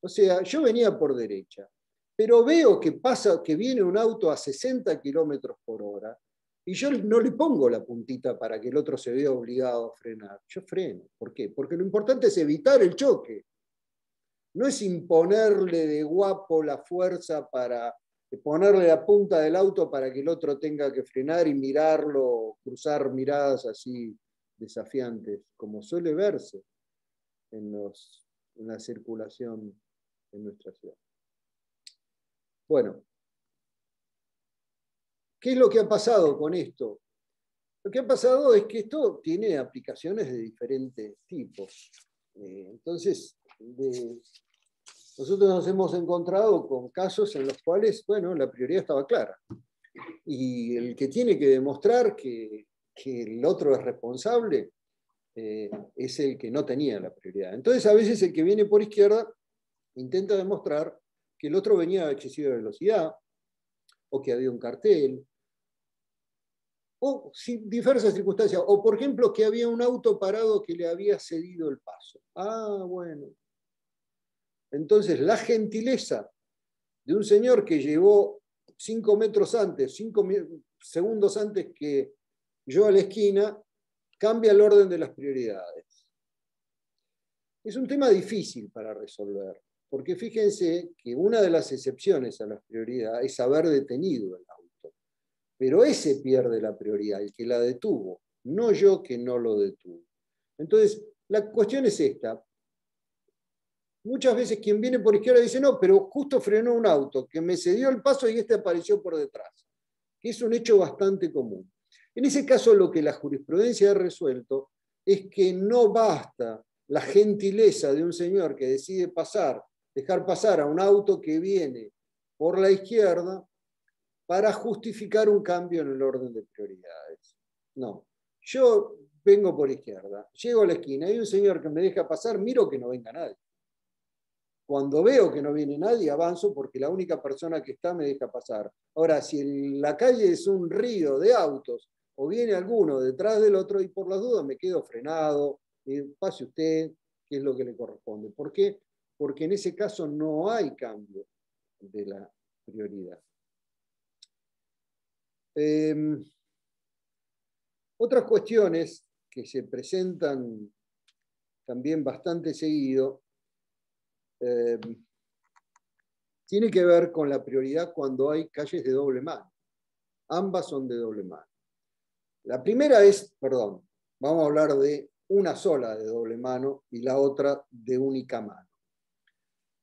O sea, yo venía por derecha, pero veo que viene un auto a 60 kilómetros por hora y yo no le pongo la puntita para que el otro se vea obligado a frenar. Yo freno. ¿Por qué? Porque lo importante es evitar el choque. No es imponerle de guapo la fuerza para ponerle la punta del auto para que el otro tenga que frenar y mirarlo, cruzar miradas así desafiantes, como suele verse en la circulación en nuestra ciudad. Bueno, ¿qué es lo que ha pasado con esto? Lo que ha pasado es que esto tiene aplicaciones de diferentes tipos. Entonces, nosotros nos hemos encontrado con casos en los cuales, bueno, la prioridad estaba clara. Y el que tiene que demostrar que el otro es responsable es el que no tenía la prioridad. Entonces, a veces el que viene por izquierda intenta demostrar que el otro venía a excesiva velocidad, o que había un cartel, o diversas circunstancias, o por ejemplo que había un auto parado que le había cedido el paso. Ah, bueno. Entonces la gentileza de un señor que llegó 5 metros antes, 5 segundos antes que yo a la esquina, cambia el orden de las prioridades. Es un tema difícil para resolver, Porque fíjense que una de las excepciones a la prioridad es haber detenido el auto. Pero ese pierde la prioridad, el que la detuvo, no yo que no lo detuvo. Entonces, la cuestión es esta. Muchas veces quien viene por izquierda dice, no, pero justo frenó un auto, que me cedió el paso y este apareció por detrás. Que es un hecho bastante común. En ese caso, lo que la jurisprudencia ha resuelto es que no basta la gentileza de un señor que decide dejar pasar a un auto que viene por la izquierda para justificar un cambio en el orden de prioridades. No, yo vengo por izquierda, llego a la esquina, hay un señor que me deja pasar, miro que no venga nadie. Cuando veo que no viene nadie, avanzo porque la única persona que está me deja pasar. Ahora, si la calle es un río de autos o viene alguno detrás del otro y por las dudas me quedo frenado, pase usted, que es lo que le corresponde. ¿Por qué? Porque en ese caso no hay cambio de la prioridad. Otras cuestiones que se presentan también bastante seguido tiene que ver con la prioridad cuando hay calles de doble mano. Ambas son de doble mano. La primera es, perdón, vamos a hablar de una sola de doble mano y la otra de única mano.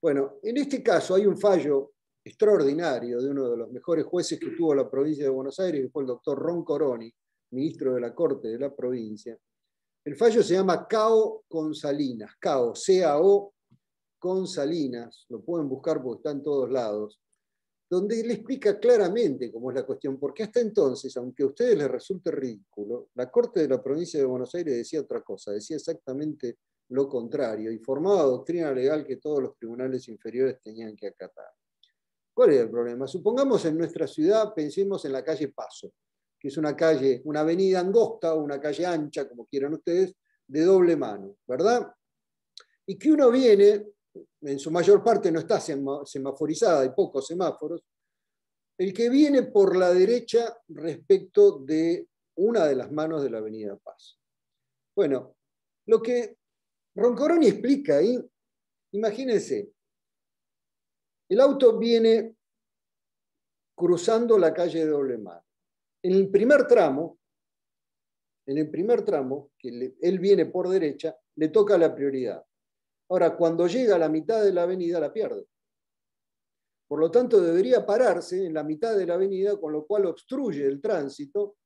Bueno, en este caso hay un fallo extraordinario de uno de los mejores jueces que tuvo la provincia de Buenos Aires, que fue el doctor Roncoroni, ministro de la Corte de la provincia. El fallo se llama CAO con Salinas, CAO, C-A-O con Salinas, lo pueden buscar porque está en todos lados, donde le explica claramente cómo es la cuestión, porque hasta entonces, aunque a ustedes les resulte ridículo, la Corte de la provincia de Buenos Aires decía otra cosa, decía exactamente lo contrario, y formaba doctrina legal que todos los tribunales inferiores tenían que acatar. ¿Cuál es el problema? Supongamos en nuestra ciudad, pensemos en la calle Paso, que es una calle, una avenida angosta o una calle ancha, como quieran ustedes, de doble mano, ¿verdad? Y que uno viene, en su mayor parte no está semaforizada, hay pocos semáforos, el que viene por la derecha respecto de una de las manos de la avenida Paz. Bueno, lo que Roncoroni explica ahí, imagínense, el auto viene cruzando la calle de doble mano. En el primer tramo, que él viene por derecha, le toca la prioridad. Ahora, cuando llega a la mitad de la avenida, la pierde. Por lo tanto, debería pararse en la mitad de la avenida, con lo cual obstruye el tránsito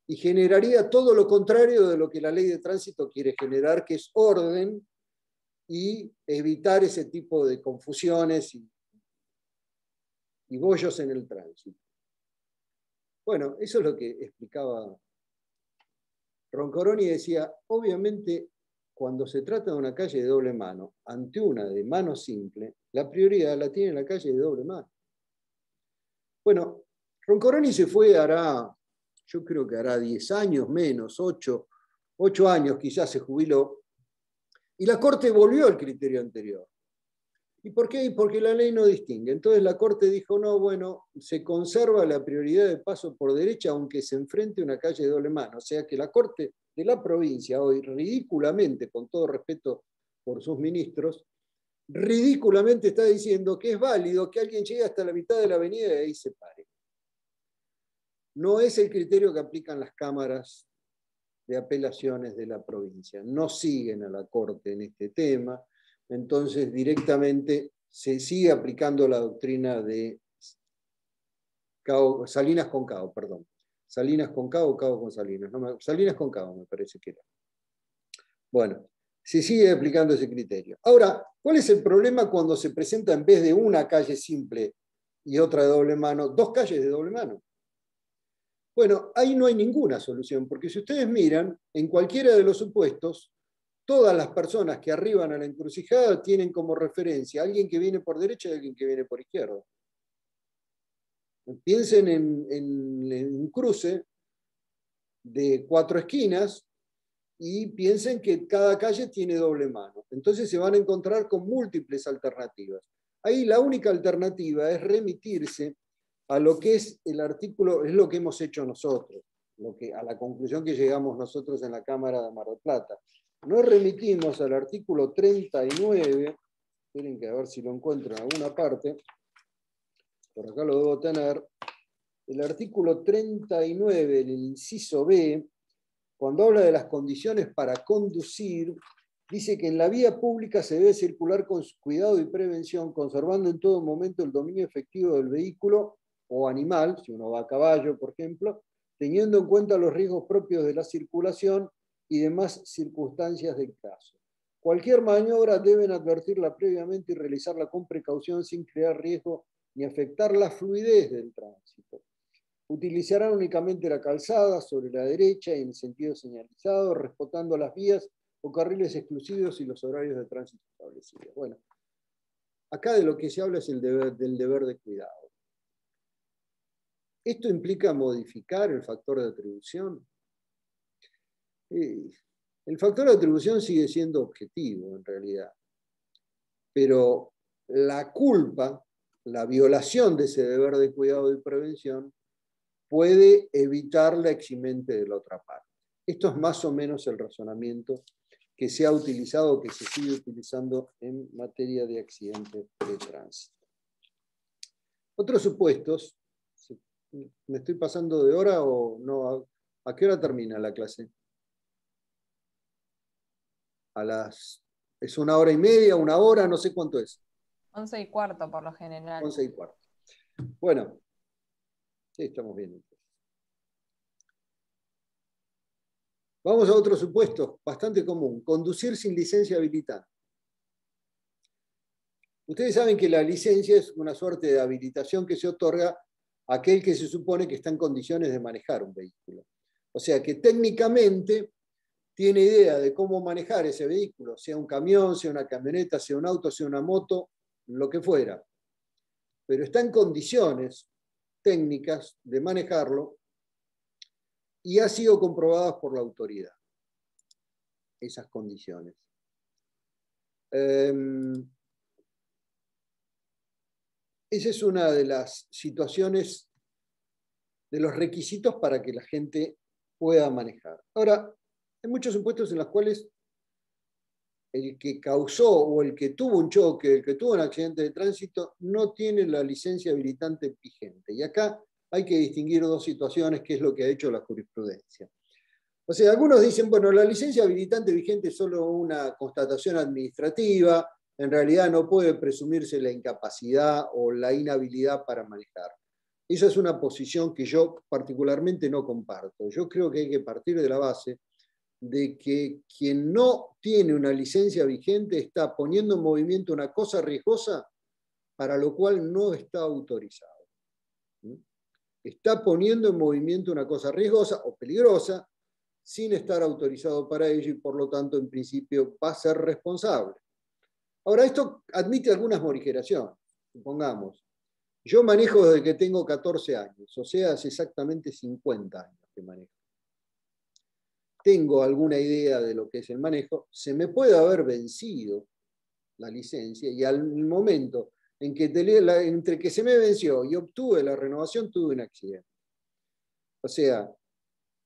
y generaría todo lo contrario de lo que la ley de tránsito quiere generar, que es orden y evitar ese tipo de confusiones y bollos en el tránsito. Bueno, eso es lo que explicaba Roncoroni. Decía, obviamente, cuando se trata de una calle de doble mano, ante una de mano simple, la prioridad la tiene la calle de doble mano. Bueno, Roncoroni se fue, yo creo que hará 10 años menos, 8 años quizás se jubiló, y la Corte volvió al criterio anterior. ¿Y por qué? Porque la ley no distingue. Entonces la Corte dijo, no, bueno, se conserva la prioridad de paso por derecha aunque se enfrente a una calle de doble mano. O sea que la Corte de la provincia hoy, ridículamente, con todo respeto por sus ministros, ridículamente está diciendo que es válido que alguien llegue hasta la mitad de la avenida y ahí se pare. No es el criterio que aplican las cámaras de apelaciones de la provincia. No siguen a la Corte en este tema. Entonces, directamente se sigue aplicando la doctrina de Salinas con Cao, perdón. Salinas con Cao o Cao con Salinas. No, Salinas con Cao me parece que era. Bueno, se sigue aplicando ese criterio. Ahora, ¿cuál es el problema cuando se presenta en vez de una calle simple y otra de doble mano, dos calles de doble mano? Bueno, ahí no hay ninguna solución, porque si ustedes miran, en cualquiera de los supuestos, todas las personas que arriban a la encrucijada tienen como referencia a alguien que viene por derecha y a alguien que viene por izquierda. Piensen en un cruce de 4 esquinas y piensen que cada calle tiene doble mano. Entonces se van a encontrar con múltiples alternativas. Ahí la única alternativa es remitirse a lo que es el artículo, es lo que hemos hecho nosotros, a la conclusión que llegamos nosotros en la Cámara de Mar del Plata. Nos remitimos al artículo 39 esperen que a ver si lo encuentro en alguna parte, por acá lo debo tener, el artículo 39, en el inciso B, cuando habla de las condiciones para conducir, dice que en la vía pública se debe circular con cuidado y prevención, conservando en todo momento el dominio efectivo del vehículo o animal, si uno va a caballo, por ejemplo, teniendo en cuenta los riesgos propios de la circulación y demás circunstancias del caso. Cualquier maniobra deben advertirla previamente y realizarla con precaución sin crear riesgo ni afectar la fluidez del tránsito. Utilizarán únicamente la calzada sobre la derecha y en sentido señalizado, respetando las vías o carriles exclusivos y los horarios de tránsito establecidos. Bueno, acá de lo que se habla es del deber de cuidado. ¿Esto implica modificar el factor de atribución? El factor de atribución sigue siendo objetivo, en realidad. Pero la culpa, la violación de ese deber de cuidado y prevención, puede evitar la eximente de la otra parte. Esto es más o menos el razonamiento que se ha utilizado, que se sigue utilizando en materia de accidentes de tránsito. Otros supuestos, ¿me estoy pasando de hora o no? ¿A qué hora termina la clase? ¿Es 1 hora y media, 1 hora? No sé cuánto es. 11:15 por lo general. 11:15. Bueno, sí, estamos bien. Vamos a otro supuesto bastante común. Conducir sin licencia habilitante. Ustedes saben que la licencia es una suerte de habilitación que se otorga a aquel que se supone que está en condiciones de manejar un vehículo. O sea que técnicamente tiene idea de cómo manejar ese vehículo, sea un camión, sea una camioneta, sea un auto, sea una moto, lo que fuera. Pero está en condiciones técnicas de manejarlo y ha sido comprobadas por la autoridad, esas condiciones. Esa es una de las situaciones, de los requisitos para que la gente pueda manejar. Ahora, hay muchos supuestos en los cuales el que causó o el que tuvo un choque, el que tuvo un accidente de tránsito, no tiene la licencia habilitante vigente. Y acá hay que distinguir dos situaciones, que es lo que ha hecho la jurisprudencia. O sea, algunos dicen, bueno, la licencia habilitante vigente es solo una constatación administrativa, en realidad no puede presumirse la incapacidad o la inhabilidad para manejar. Esa es una posición que yo particularmente no comparto. Yo creo que hay que partir de la base de que quien no tiene una licencia vigente está poniendo en movimiento una cosa riesgosa para lo cual no está autorizado. Está poniendo en movimiento una cosa riesgosa o peligrosa sin estar autorizado para ello y por lo tanto en principio va a ser responsable. Ahora, esto admite algunas morigeraciones. Supongamos, yo manejo desde que tengo 14 años, o sea, hace exactamente 50 años que manejo. Tengo alguna idea de lo que es el manejo, se me puede haber vencido la licencia y al momento en que entre que se me venció y obtuve la renovación, tuve un accidente. O sea,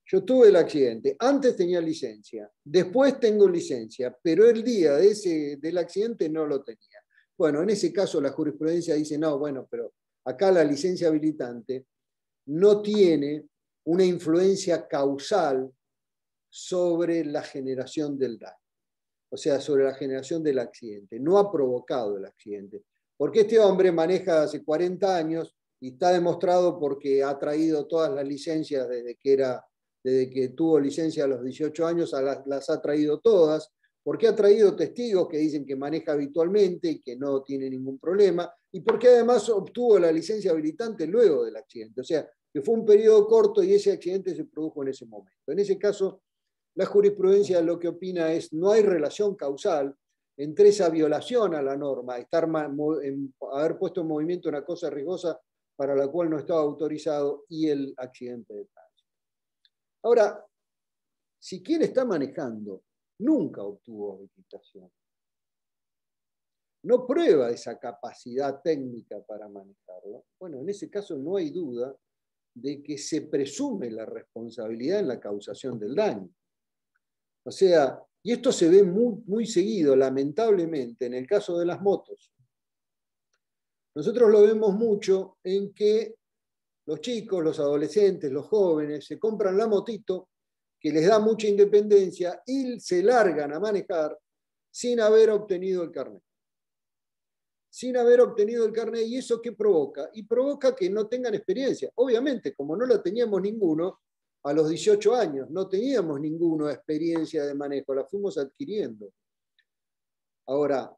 yo tuve el accidente, antes tenía licencia, después tengo licencia, pero el día del accidente no lo tenía. Bueno, en ese caso la jurisprudencia dice, no, bueno, pero acá la licencia habilitante no tiene una influencia causal sobre la generación del daño, o sea, sobre la generación del accidente. No ha provocado el accidente. Porque este hombre maneja hace 40 años y está demostrado porque ha traído todas las licencias desde que tuvo licencia a los 18 años, las ha traído todas, porque ha traído testigos que dicen que maneja habitualmente y que no tiene ningún problema, y porque además obtuvo la licencia habilitante luego del accidente. O sea, que fue un periodo corto y ese accidente se produjo en ese momento. En ese caso, la jurisprudencia lo que opina es no hay relación causal entre esa violación a la norma, haber puesto en movimiento una cosa riesgosa para la cual no estaba autorizado y el accidente de tránsito. Ahora, si quien está manejando nunca obtuvo habilitación, no prueba esa capacidad técnica para manejarlo, bueno, en ese caso no hay duda de que se presume la responsabilidad en la causación del daño. O sea, Y esto se ve muy, muy seguido, lamentablemente, en el caso de las motos. Nosotros lo vemos mucho en que los chicos, los adolescentes, los jóvenes se compran la motito que les da mucha independencia y se largan a manejar sin haber obtenido el carnet. Sin haber obtenido el carnet, ¿y eso qué provoca? Y provoca que no tengan experiencia. Obviamente, como no la teníamos ninguno, a los 18 años no teníamos ninguna experiencia de manejo, la fuimos adquiriendo. Ahora,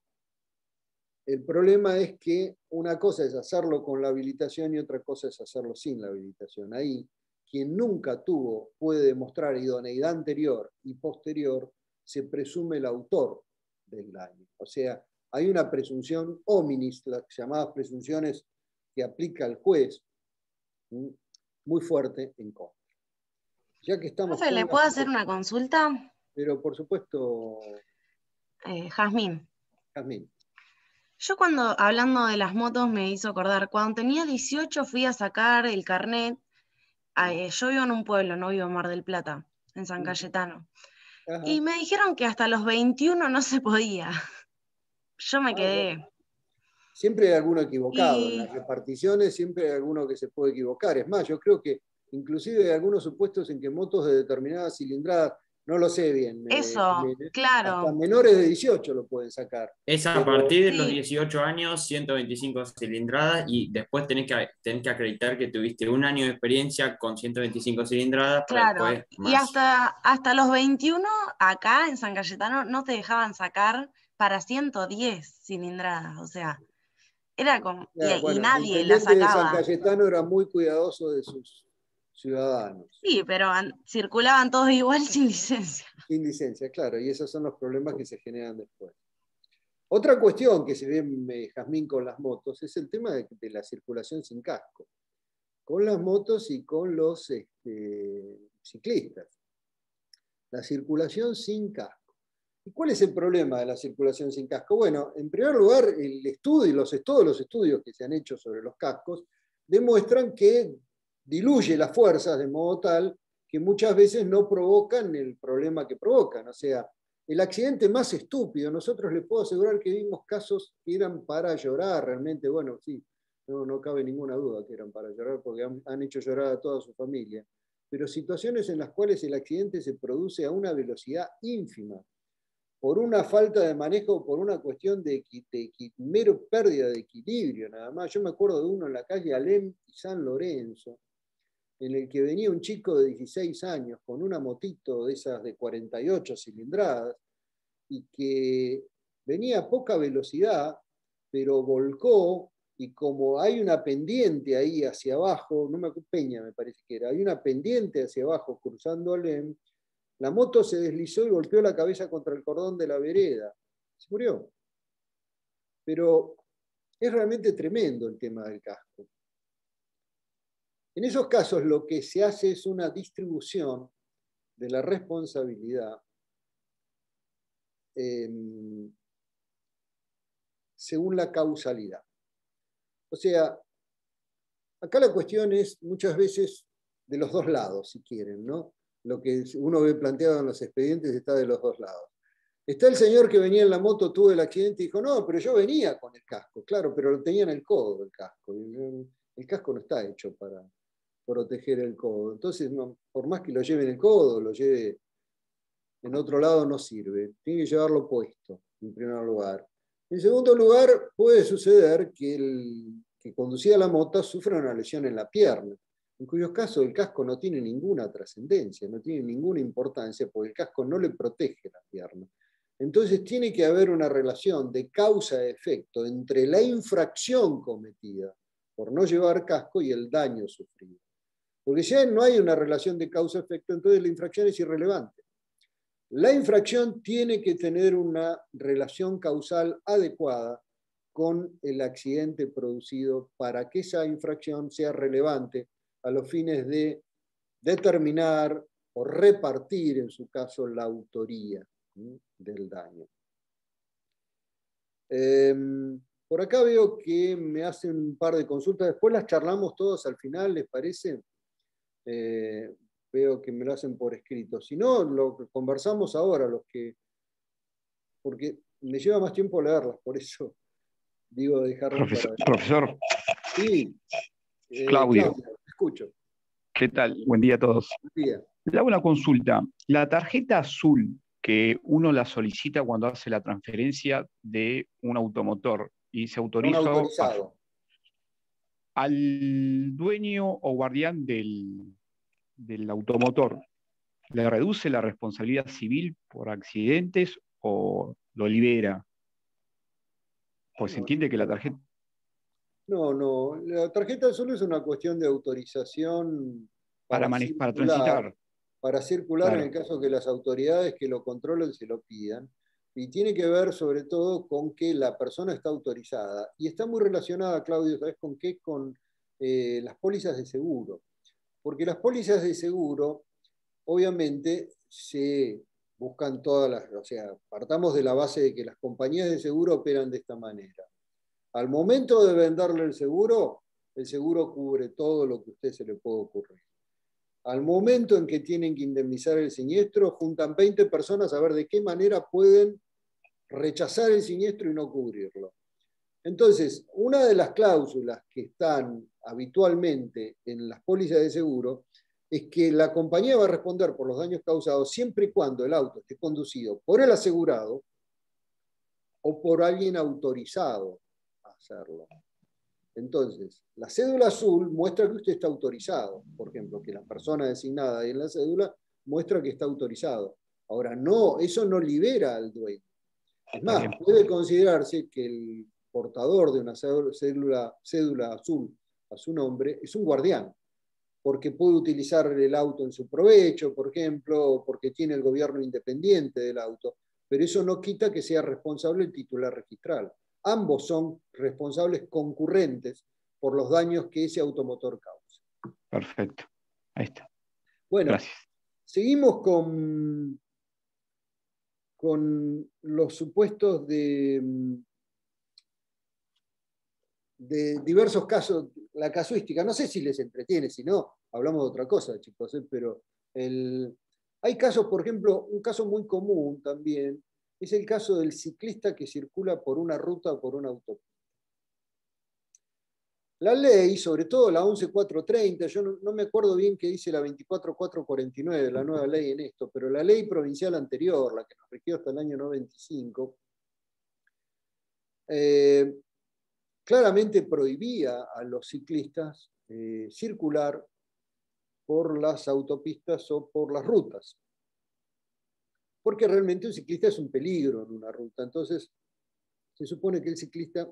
el problema es que una cosa es hacerlo con la habilitación y otra cosa es hacerlo sin la habilitación. Ahí, quien nunca tuvo puede demostrar idoneidad anterior y posterior, se presume el autor del daño. O sea, hay una presunción hominis, las llamadas presunciones que aplica el juez, muy fuerte en contra. Ya que estamos Profe, ¿le puedo hacer una consulta? Pero por supuesto, Jazmín. Jazmín. Yo cuando, hablando de las motos, me hizo acordar, cuando tenía 18 fui a sacar el carnet, yo vivo en un pueblo, no vivo en Mar del Plata, en San Cayetano. Ajá. Y me dijeron que hasta los 21 no se podía. Yo me quedé. Bueno. Siempre hay alguno equivocado, en las reparticiones siempre hay alguno que se puede equivocar. Es más, yo creo que inclusive hay algunos supuestos en que motos de determinadas cilindradas, no lo sé bien. Eso, claro. Hasta menores de 18 lo pueden sacar. Es a partir de los 18 años, 125 cilindradas, y después tenés que acreditar que tuviste un año de experiencia con 125 cilindradas. Claro, para después más. Y hasta los 21, acá en San Cayetano, no te dejaban sacar para 110 cilindradas, o sea, era como, y nadie la sacaba. El de San Cayetano era muy cuidadoso de sus ciudadanos. Sí, pero circulaban todos igual sin licencia. Sin licencia, claro, y esos son los problemas que se generan después. Otra cuestión que se ve, Jazmín, con las motos es el tema de la circulación sin casco, con las motos y con los ciclistas. La circulación sin casco. ¿Y cuál es el problema de la circulación sin casco? Bueno, en primer lugar, el estudio, todos los estudios que se han hecho sobre los cascos demuestran que diluye las fuerzas de modo tal que muchas veces no provocan el problema que provocan. O sea, el accidente más estúpido, nosotros les puedo asegurar que vimos casos que eran para llorar realmente. Bueno, sí, no cabe ninguna duda que eran para llorar porque han hecho llorar a toda su familia. Pero situaciones en las cuales el accidente se produce a una velocidad ínfima, por una falta de manejo, por una cuestión de mero pérdida de equilibrio nada más. Yo me acuerdo de uno en la calle Alem y San Lorenzo, en el que venía un chico de 16 años con una motito de esas de 48 cilindradas y que venía a poca velocidad, pero volcó, y como hay una pendiente ahí hacia abajo, no me acuerdo, Peña me parece que era, hay una pendiente hacia abajo cruzando Alem, la moto se deslizó y golpeó la cabeza contra el cordón de la vereda. Se murió. Pero es realmente tremendo el tema del casco. En esos casos lo que se hace es una distribución de la responsabilidad según la causalidad. O sea, acá la cuestión es muchas veces de los dos lados, si quieren, ¿no? Lo que uno ve planteado en los expedientes está de los dos lados. Está el señor que venía en la moto, tuvo el accidente y dijo, no, pero yo venía con el casco, claro, pero lo tenía en el codo el casco. El casco no está hecho para proteger el codo. Entonces, no, por más que lo lleve en el codo, lo lleve en otro lado, no sirve. Tiene que llevarlo puesto, en primer lugar. En segundo lugar, puede suceder que el que conducía la moto sufra una lesión en la pierna, en cuyos casos el casco no tiene ninguna trascendencia, no tiene ninguna importancia, porque el casco no le protege la pierna. Entonces tiene que haber una relación de causa-efecto entre la infracción cometida por no llevar casco y el daño sufrido. Porque si no hay una relación de causa-efecto, entonces la infracción es irrelevante. La infracción tiene que tener una relación causal adecuada con el accidente producido para que esa infracción sea relevante a los fines de determinar o repartir, en su caso, la autoría del daño. Por acá veo que me hacen un par de consultas, después las charlamos todas al final, ¿les parece? Veo que me lo hacen por escrito. Si no, lo que conversamos ahora, los que porque me lleva más tiempo leerlas, por eso digo dejarlas para... Profesor. Sí, Claudio. Claudio, escucho. ¿Qué tal? Buen día a todos. Buen día. Le hago una consulta. La tarjeta azul que uno la solicita cuando hace la transferencia de un automotor y se autoriza Un autorizado. al dueño o guardián del automotor, ¿le reduce la responsabilidad civil por accidentes o lo libera? Pues se entiende que la tarjeta... No, la tarjeta azul es una cuestión de autorización para transitar. Para circular, Claro. en el caso que las autoridades que lo controlen se lo pidan. Y tiene que ver sobre todo con que la persona está autorizada. Y está muy relacionada, Claudio, ¿sabes con qué? Con las pólizas de seguro. Porque las pólizas de seguro, obviamente, se buscan todas las... O sea, partamos de la base de que las compañías de seguro operan de esta manera. Al momento de venderle el seguro cubre todo lo que a usted se le puede ocurrir. Al momento en que tienen que indemnizar el siniestro, juntan 20 personas a ver de qué manera pueden rechazar el siniestro y no cubrirlo. Entonces, una de las cláusulas que están habitualmente en las pólizas de seguro es que la compañía va a responder por los daños causados siempre y cuando el auto esté conducido por el asegurado o por alguien autorizado a hacerlo. Entonces, la cédula azul muestra que usted está autorizado. Por ejemplo, que la persona designada ahí en la cédula muestra que está autorizado. Ahora, no, eso no libera al dueño. Es más, puede considerarse que el portador de una cédula azul a su nombre es un guardián, porque puede utilizar el auto en su provecho, por ejemplo, o porque tiene el gobierno independiente del auto, pero eso no quita que sea responsable el titular registral. Ambos son responsables concurrentes por los daños que ese automotor causa. Perfecto. Ahí está. Bueno, gracias. Seguimos con los supuestos de diversos casos, la casuística. No sé si les entretiene, si no, hablamos de otra cosa, chicos, pero hay casos, por ejemplo, un caso muy común también, es el caso del ciclista que circula por una ruta o por una autopista. La ley, sobre todo la 11.430, yo no me acuerdo bien qué dice la 24.449, la nueva ley en esto, pero la ley provincial anterior, la que nos rigió hasta el año 95, claramente prohibía a los ciclistas circular por las autopistas o por las rutas. Porque realmente un ciclista es un peligro en una ruta. Entonces, se supone que el ciclista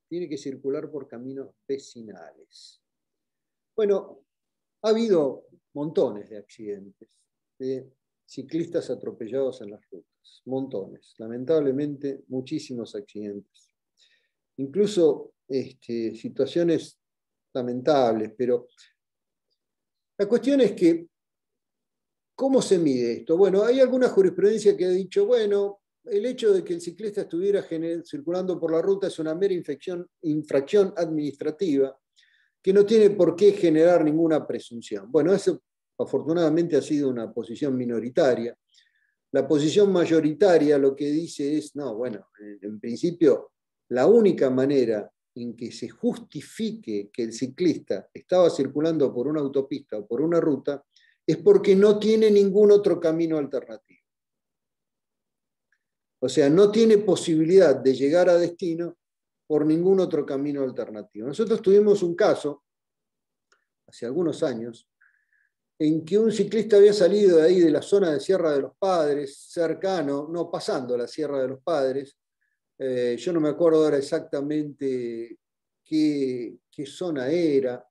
tiene que circular por caminos vecinales. Bueno, ha habido montones de accidentes de ciclistas atropellados en las rutas. Montones. Lamentablemente, muchísimos accidentes. Incluso situaciones lamentables, pero la cuestión es que, ¿cómo se mide esto? Bueno, hay alguna jurisprudencia que ha dicho, bueno, el hecho de que el ciclista estuviera circulando por la ruta es una mera infracción administrativa que no tiene por qué generar ninguna presunción. Bueno, eso afortunadamente ha sido una posición minoritaria. La posición mayoritaria lo que dice es, no, bueno, en principio, la única manera en que se justifique que el ciclista estaba circulando por una autopista o por una ruta es porque no tiene ningún otro camino alternativo. O sea, no tiene posibilidad de llegar a destino por ningún otro camino alternativo. Nosotros tuvimos un caso, hace algunos años, en que un ciclista había salido de ahí de la zona de Sierra de los Padres, cercano, no pasando la Sierra de los Padres, yo no me acuerdo ahora exactamente qué zona era,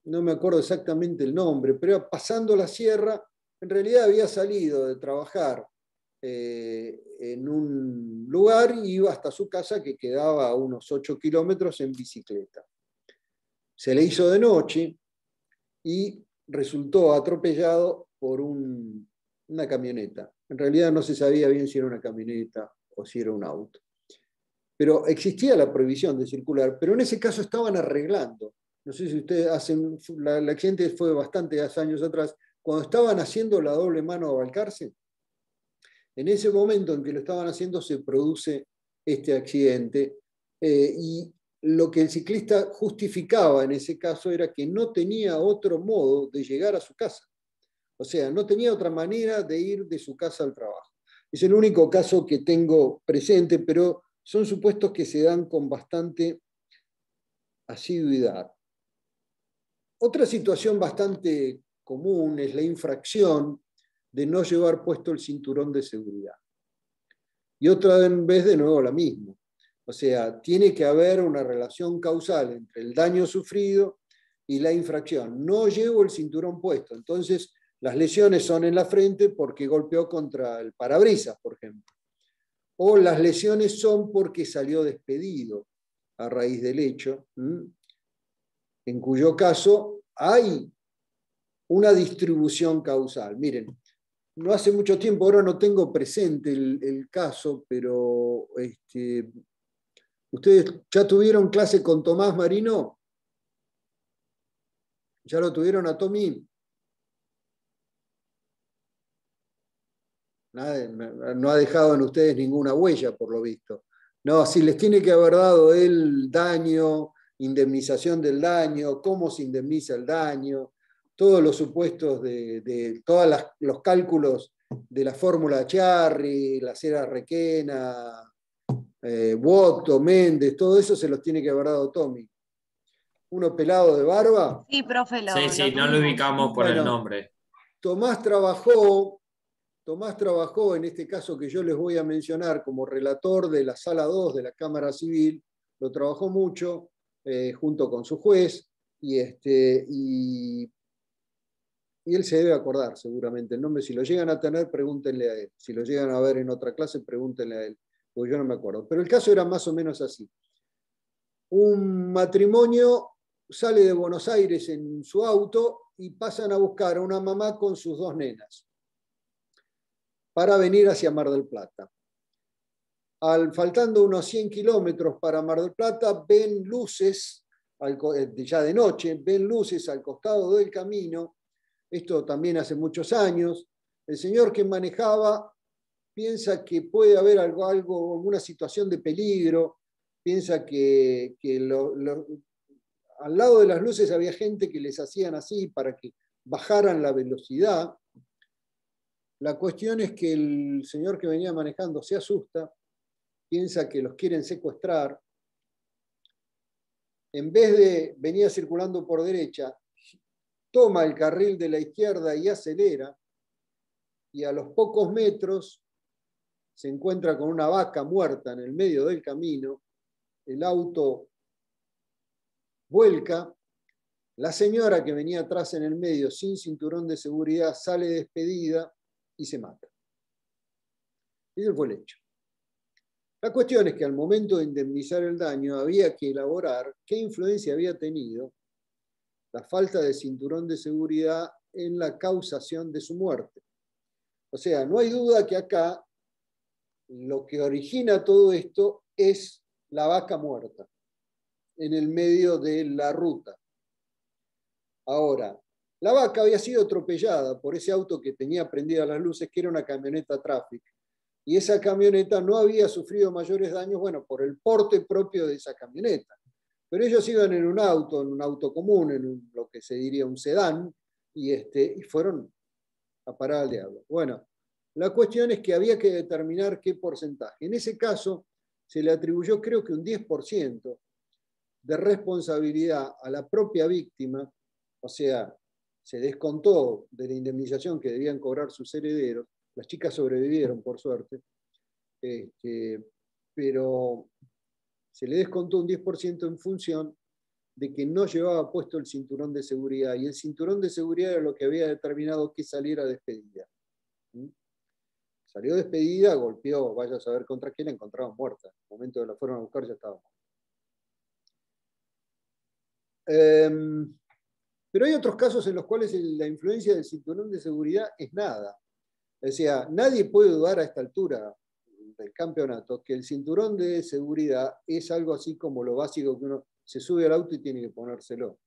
no me acuerdo exactamente el nombre, pero pasando la sierra, en realidad había salido de trabajar en un lugar y iba hasta su casa que quedaba a unos 8 kilómetros en bicicleta. Se le hizo de noche y resultó atropellado por una camioneta. En realidad no se sabía bien si era una camioneta o si era un auto. Pero existía la prohibición de circular, pero en ese caso estaban arreglando. No sé si ustedes hacen, el accidente fue bastantes años atrás, cuando estaban haciendo la doble mano a Balcarce, En ese momento en que lo estaban haciendo se produce este accidente y lo que el ciclista justificaba en ese caso era que no tenía otro modo de llegar a su casa. O sea, no tenía otra manera de ir de su casa al trabajo. Es el único caso que tengo presente, pero son supuestos que se dan con bastante asiduidad. Otra situación bastante común es la infracción de no llevar puesto el cinturón de seguridad. Y otra vez de nuevo la misma. O sea, tiene que haber una relación causal entre el daño sufrido y la infracción. No llevo el cinturón puesto, entonces las lesiones son en la frente porque golpeó contra el parabrisas, por ejemplo. O las lesiones son porque salió despedido a raíz del hecho, en cuyo caso hay una distribución causal. Miren, no hace mucho tiempo, ahora no tengo presente el caso, pero ¿ustedes ya tuvieron clase con Tomás Marino? ¿Ya lo tuvieron a Tommy? No ha dejado en ustedes ninguna huella, por lo visto. No, si les tiene que haber dado el daño, indemnización del daño, cómo se indemniza el daño, todos los supuestos de todos los cálculos de la fórmula Chiarri, la cera Requena, Woto, Méndez, todo eso se los tiene que haber dado Tommy. Uno pelado de barba. Sí, profe, Sí, no lo tuvimos. ubicamos por el nombre. Tomás trabajó en este caso que yo les voy a mencionar como relator de la Sala 2 de la Cámara Civil, lo trabajó mucho junto con su juez y él se debe acordar seguramente el nombre. Si lo llegan a tener, pregúntenle a él. Si lo llegan a ver en otra clase, pregúntenle a él, porque yo no me acuerdo. Pero el caso era más o menos así. Un matrimonio sale de Buenos Aires en su auto y pasan a buscar a una mamá con sus 2 nenas para venir hacia Mar del Plata. Faltando unos 100 kilómetros para Mar del Plata, ven luces, ya de noche, ven luces al costado del camino. Esto también hace muchos años. El señor que manejaba piensa que puede haber alguna situación de peligro, piensa que al lado de las luces había gente que les hacían así para que bajaran la velocidad. La cuestión es que el señor que venía manejando se asusta, piensa que los quieren secuestrar. En vez de venir circulando por derecha, toma el carril de la izquierda y acelera, y a los pocos metros se encuentra con una vaca muerta en el medio del camino. El auto vuelca, la señora que venía atrás en el medio sin cinturón de seguridad sale despedida y se mata. Ese fue el hecho. La cuestión es que al momento de indemnizar el daño había que elaborar qué influencia había tenido la falta de cinturón de seguridad en la causación de su muerte. O sea, no hay duda que acá lo que origina todo esto es la vaca muerta en el medio de la ruta. Ahora, la vaca había sido atropellada por ese auto que tenía prendidas las luces, que era una camioneta Traffic. Y esa camioneta no había sufrido mayores daños, bueno, por el porte propio de esa camioneta. Pero ellos iban en un auto común, lo que se diría un sedán, y fueron a parar al diablo. Bueno, la cuestión es que había que determinar qué porcentaje. En ese caso, se le atribuyó creo que un 10% de responsabilidad a la propia víctima, o sea, se descontó de la indemnización que debían cobrar sus herederos. Las chicas sobrevivieron, por suerte, pero se le descontó un 10% en función de que no llevaba puesto el cinturón de seguridad, y el cinturón de seguridad era lo que había determinado que saliera despedida. Salió despedida, golpeó, vaya a saber contra quién, la encontraron muerta. En el momento que la fueron a buscar ya estaba muerta. Pero hay otros casos en los cuales la influencia del cinturón de seguridad es nada. O sea, nadie puede dudar a esta altura del campeonato que el cinturón de seguridad es algo así como lo básico que uno se sube al auto y tiene que ponérselo.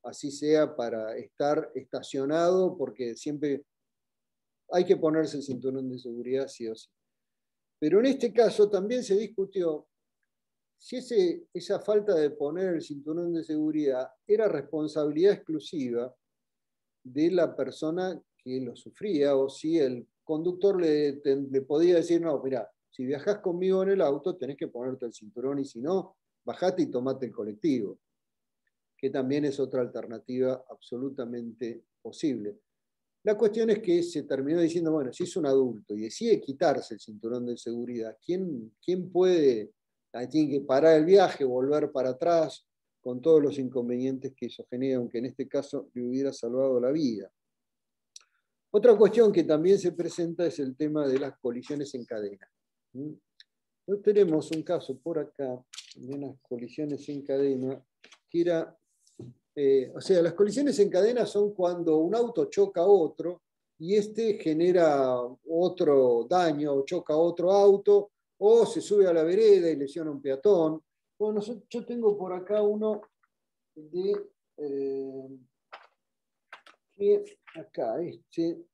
Así sea para estar estacionado, porque siempre hay que ponerse el cinturón de seguridad sí o sí. Pero en este caso también se discutió si esa falta de poner el cinturón de seguridad era responsabilidad exclusiva de la persona que lo sufría, o si el conductor le podía decir, no, mira, si viajás conmigo en el auto tenés que ponerte el cinturón y si no, bajate y tomate el colectivo, que también es otra alternativa absolutamente posible. La cuestión es que se terminó diciendo, bueno, si es un adulto y decide quitarse el cinturón de seguridad, ¿quién puede, tiene que parar el viaje, volver para atrás, con todos los inconvenientes que eso genera, aunque en este caso le hubiera salvado la vida? Otra cuestión que también se presenta es el tema de las colisiones en cadena. Tenemos un caso por acá de unas colisiones en cadena que era... o sea, las colisiones en cadena son cuando un auto choca a otro y este genera otro daño, o choca a otro auto, o se sube a la vereda y lesiona a un peatón. Bueno, yo tengo por acá uno de... que acá, que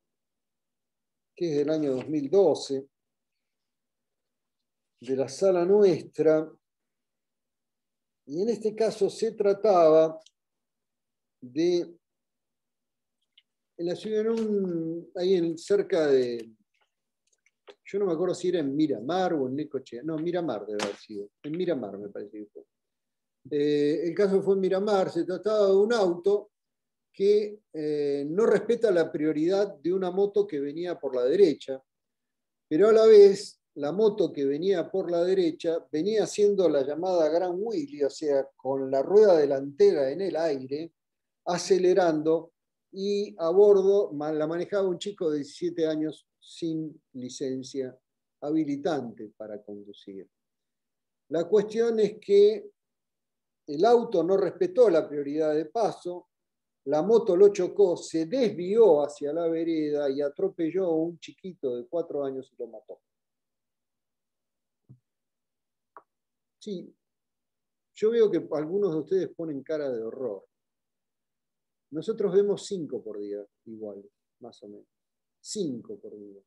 es del año 2012, de la sala nuestra, y en este caso se trataba de, en la ciudad, ahí cerca de, yo no me acuerdo si era en Miramar o en Necochea, no, Miramar debe haber sido, en Miramar me parece que fue. El caso fue en Miramar, se trataba de un auto que no respeta la prioridad de una moto que venía por la derecha, pero a la vez la moto que venía por la derecha venía haciendo la llamada Gran Wheelie, o sea, con la rueda delantera en el aire, acelerando, y a bordo la manejaba un chico de 17 años sin licencia habilitante para conducir. La cuestión es que el auto no respetó la prioridad de paso, la moto lo chocó, se desvió hacia la vereda y atropelló a un chiquito de 4 años y lo mató. Sí, yo veo que algunos de ustedes ponen cara de horror. Nosotros vemos 5 por día iguales, más o menos. 5 por día.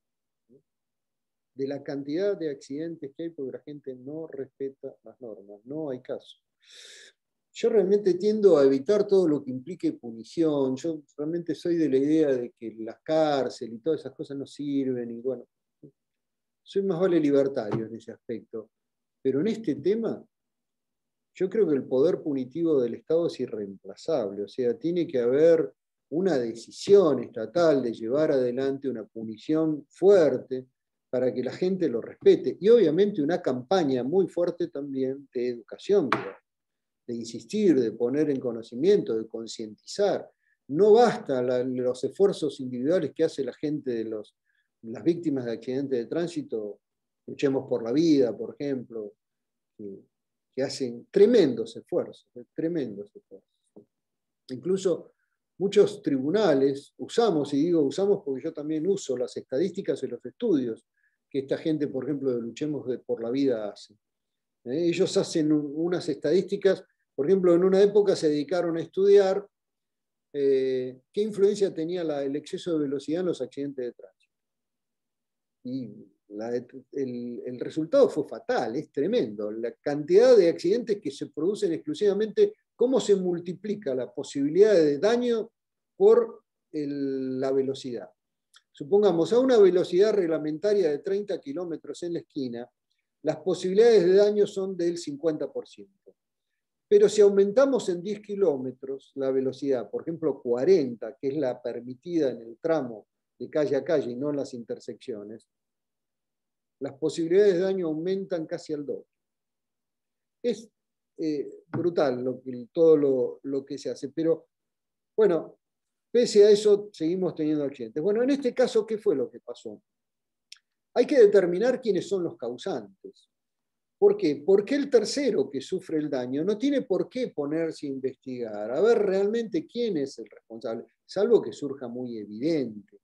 De la cantidad de accidentes que hay porque la gente no respeta las normas, no hay caso. Yo realmente tiendo a evitar todo lo que implique punición. Yo realmente soy de la idea de que las cárceles y todas esas cosas no sirven. Y bueno, soy más vale libertario en ese aspecto. Pero en este tema, yo creo que el poder punitivo del Estado es irreemplazable. O sea, tiene que haber una decisión estatal de llevar adelante una punición fuerte para que la gente lo respete. Y obviamente una campaña muy fuerte también de educación, de insistir, de poner en conocimiento, de concientizar. No basta los esfuerzos individuales que hace la gente de las víctimas de accidentes de tránsito, Luchemos por la Vida, por ejemplo, que hacen tremendos esfuerzos. Incluso muchos tribunales usamos, y digo usamos porque yo también uso las estadísticas y los estudios que esta gente, por ejemplo, de Luchemos por la Vida hace. Ellos hacen unas estadísticas. Por ejemplo, en una época se dedicaron a estudiar qué influencia tenía el exceso de velocidad en los accidentes de tránsito. Y el resultado fue fatal, es tremendo. La cantidad de accidentes que se producen exclusivamente, cómo se multiplica la posibilidad de daño por la velocidad. Supongamos, a una velocidad reglamentaria de 30 kilómetros en la esquina, las posibilidades de daño son del 50%. Pero si aumentamos en 10 kilómetros la velocidad, por ejemplo 40, que es la permitida en el tramo de calle a calle y no en las intersecciones, las posibilidades de daño aumentan casi al doble. Es brutal todo lo que se hace, pero bueno, pese a eso seguimos teniendo accidentes. Bueno, en este caso, ¿qué fue lo que pasó? Hay que determinar quiénes son los causantes. ¿Por qué? Porque el tercero que sufre el daño no tiene por qué ponerse a investigar, a ver realmente quién es el responsable, salvo que surja muy evidente.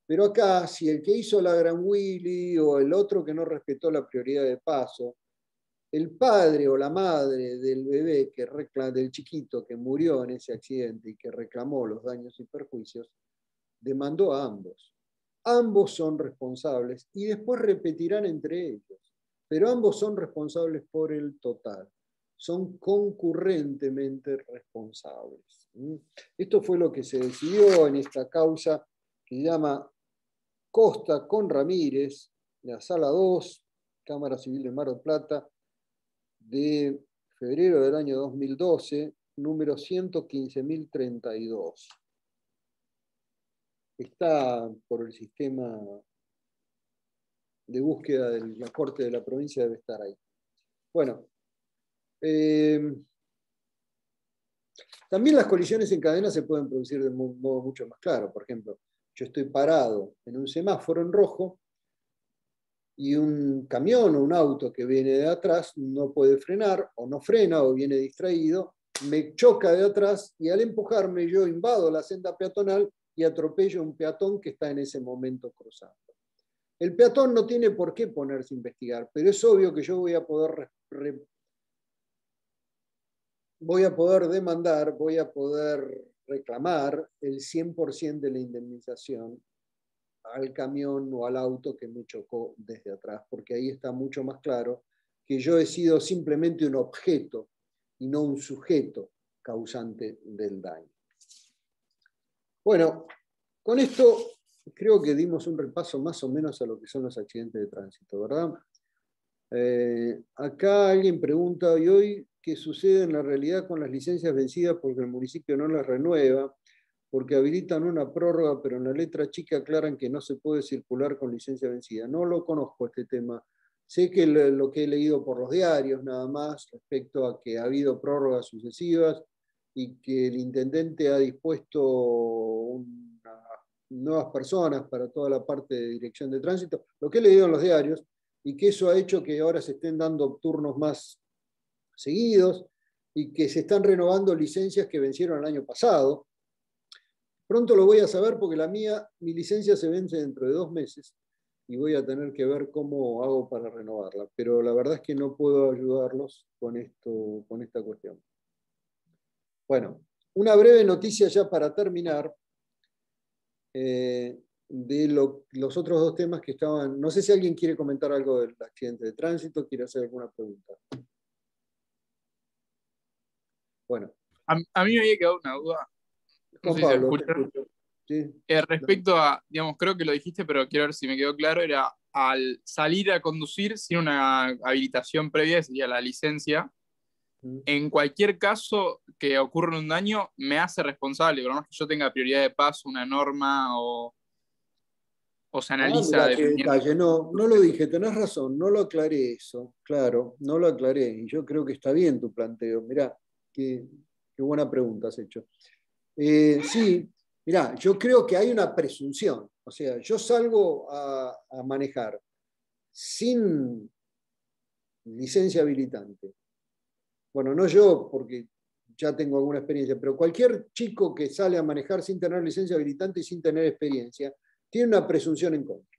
Pero acá, si el que hizo la Gran Wheelie o el otro que no respetó la prioridad de paso, el padre o la madre del bebé, del chiquito que murió en ese accidente y que reclamó los daños y perjuicios, demandó a ambos. ambos son responsables y después repetirán entre ellos, pero ambos son responsables por el total, son concurrentemente responsables. Esto fue lo que se decidió en esta causa que se llama Costa con Ramírez, la Sala 2, Cámara Civil de Mar del Plata, de febrero del año 2012, número 115.032. Está por el sistema de búsqueda de la Corte de la provincia, debe estar ahí. Bueno, también las colisiones en cadena se pueden producir de un modo mucho más claro. Por ejemplo, yo estoy parado en un semáforo en rojo y un camión o un auto que viene de atrás no puede frenar o no frena o viene distraído, me choca de atrás y al empujarme yo invado la senda peatonal y atropello a un peatón que está en ese momento cruzando. El peatón no tiene por qué ponerse a investigar, pero es obvio que yo voy a poder demandar, voy a poder reclamar el 100% de la indemnización al camión o al auto que me chocó desde atrás, porque ahí está mucho más claro que yo he sido simplemente un objeto y no un sujeto causante del daño. Bueno, con esto creo que dimos un repaso más o menos a lo que son los accidentes de tránsito, ¿verdad? Acá alguien pregunta, ¿y hoy qué sucede en la realidad con las licencias vencidas porque el municipio no las renueva? Porque habilitan una prórroga, pero en la letra chica aclaran que no se puede circular con licencia vencida. No lo conozco este tema. Sé que lo que he leído por los diarios nada más respecto a que ha habido prórrogas sucesivas y que el intendente ha dispuesto nuevas personas para toda la parte de dirección de tránsito, lo que he leído en los diarios, y que eso ha hecho que ahora se estén dando turnos más seguidos y que se están renovando licencias que vencieron el año pasado. Pronto lo voy a saber porque mi licencia se vence dentro de 2 meses y voy a tener que ver cómo hago para renovarla. Pero la verdad es que no puedo ayudarlos con esta cuestión. Bueno, una breve noticia ya para terminar de los otros 2 temas que estaban. No sé si alguien quiere comentar algo del accidente de tránsito, quiere hacer alguna pregunta. Bueno. A mí me había quedado una duda. No sé si se escucha. Sí. Respecto a, digamos, creo que lo dijiste, pero quiero ver si me quedó claro, era al salir a conducir sin una habilitación previa, sería la licencia, en cualquier caso que ocurra un daño, me hace responsable, por lo menos que yo tenga prioridad de paso, una norma o se analiza. Mira, qué detalle. No lo dije, tenés razón, no lo aclaré eso, claro, no lo aclaré, y yo creo que está bien tu planteo. Mirá, qué buena pregunta has hecho. Sí, mirá, yo creo que hay una presunción, o sea, yo salgo a manejar sin licencia habilitante. Bueno, no yo, porque ya tengo alguna experiencia, pero cualquier chico que sale a manejar sin tener licencia habilitante y sin tener experiencia, tiene una presunción en contra.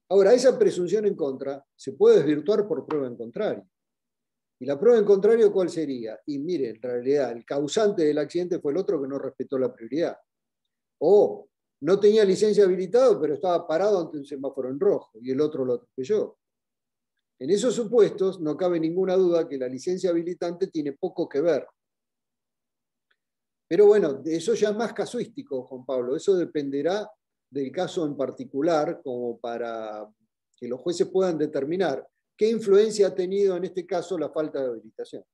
Ahora, esa presunción en contra se puede desvirtuar por prueba en contrario. ¿Y la prueba en contrario cuál sería? Y mire, en realidad, el causante del accidente fue el otro que no respetó la prioridad. O no tenía licencia habilitada, pero estaba parado ante un semáforo en rojo y el otro lo atropelló. En esos supuestos no cabe ninguna duda que la licencia habilitante tiene poco que ver. Pero bueno, eso ya es más casuístico, Juan Pablo. Eso dependerá del caso en particular, como para que los jueces puedan determinar qué influencia ha tenido en este caso la falta de habilitación.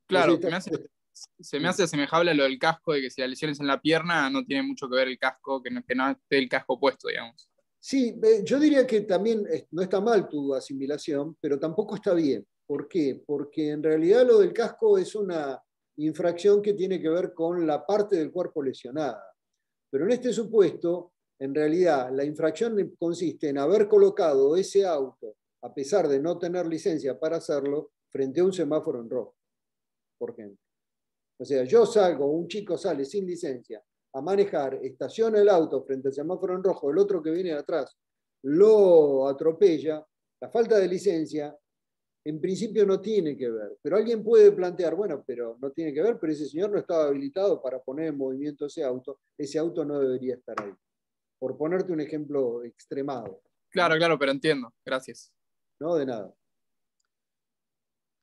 Claro, se me hace asemejable a lo del casco, de que si la lesión es en la pierna, no tiene mucho que ver el casco, que no esté el casco puesto, digamos. Sí, yo diría que también no está mal tu asimilación, pero tampoco está bien. ¿Por qué? Porque en realidad lo del casco es una infracción que tiene que ver con la parte del cuerpo lesionada. Pero en este supuesto, en realidad, la infracción consiste en haber colocado ese auto, a pesar de no tener licencia para hacerlo, frente a un semáforo en rojo, por ejemplo. O sea, un chico sale sin licencia a manejar, estaciona el auto frente al semáforo en rojo, el otro que viene de atrás lo atropella, la falta de licencia en principio no tiene que ver. Pero alguien puede plantear, bueno, pero no tiene que ver, pero ese señor no estaba habilitado para poner en movimiento ese auto no debería estar ahí. Por ponerte un ejemplo extremado. Claro, claro, pero entiendo. Gracias. No, de nada.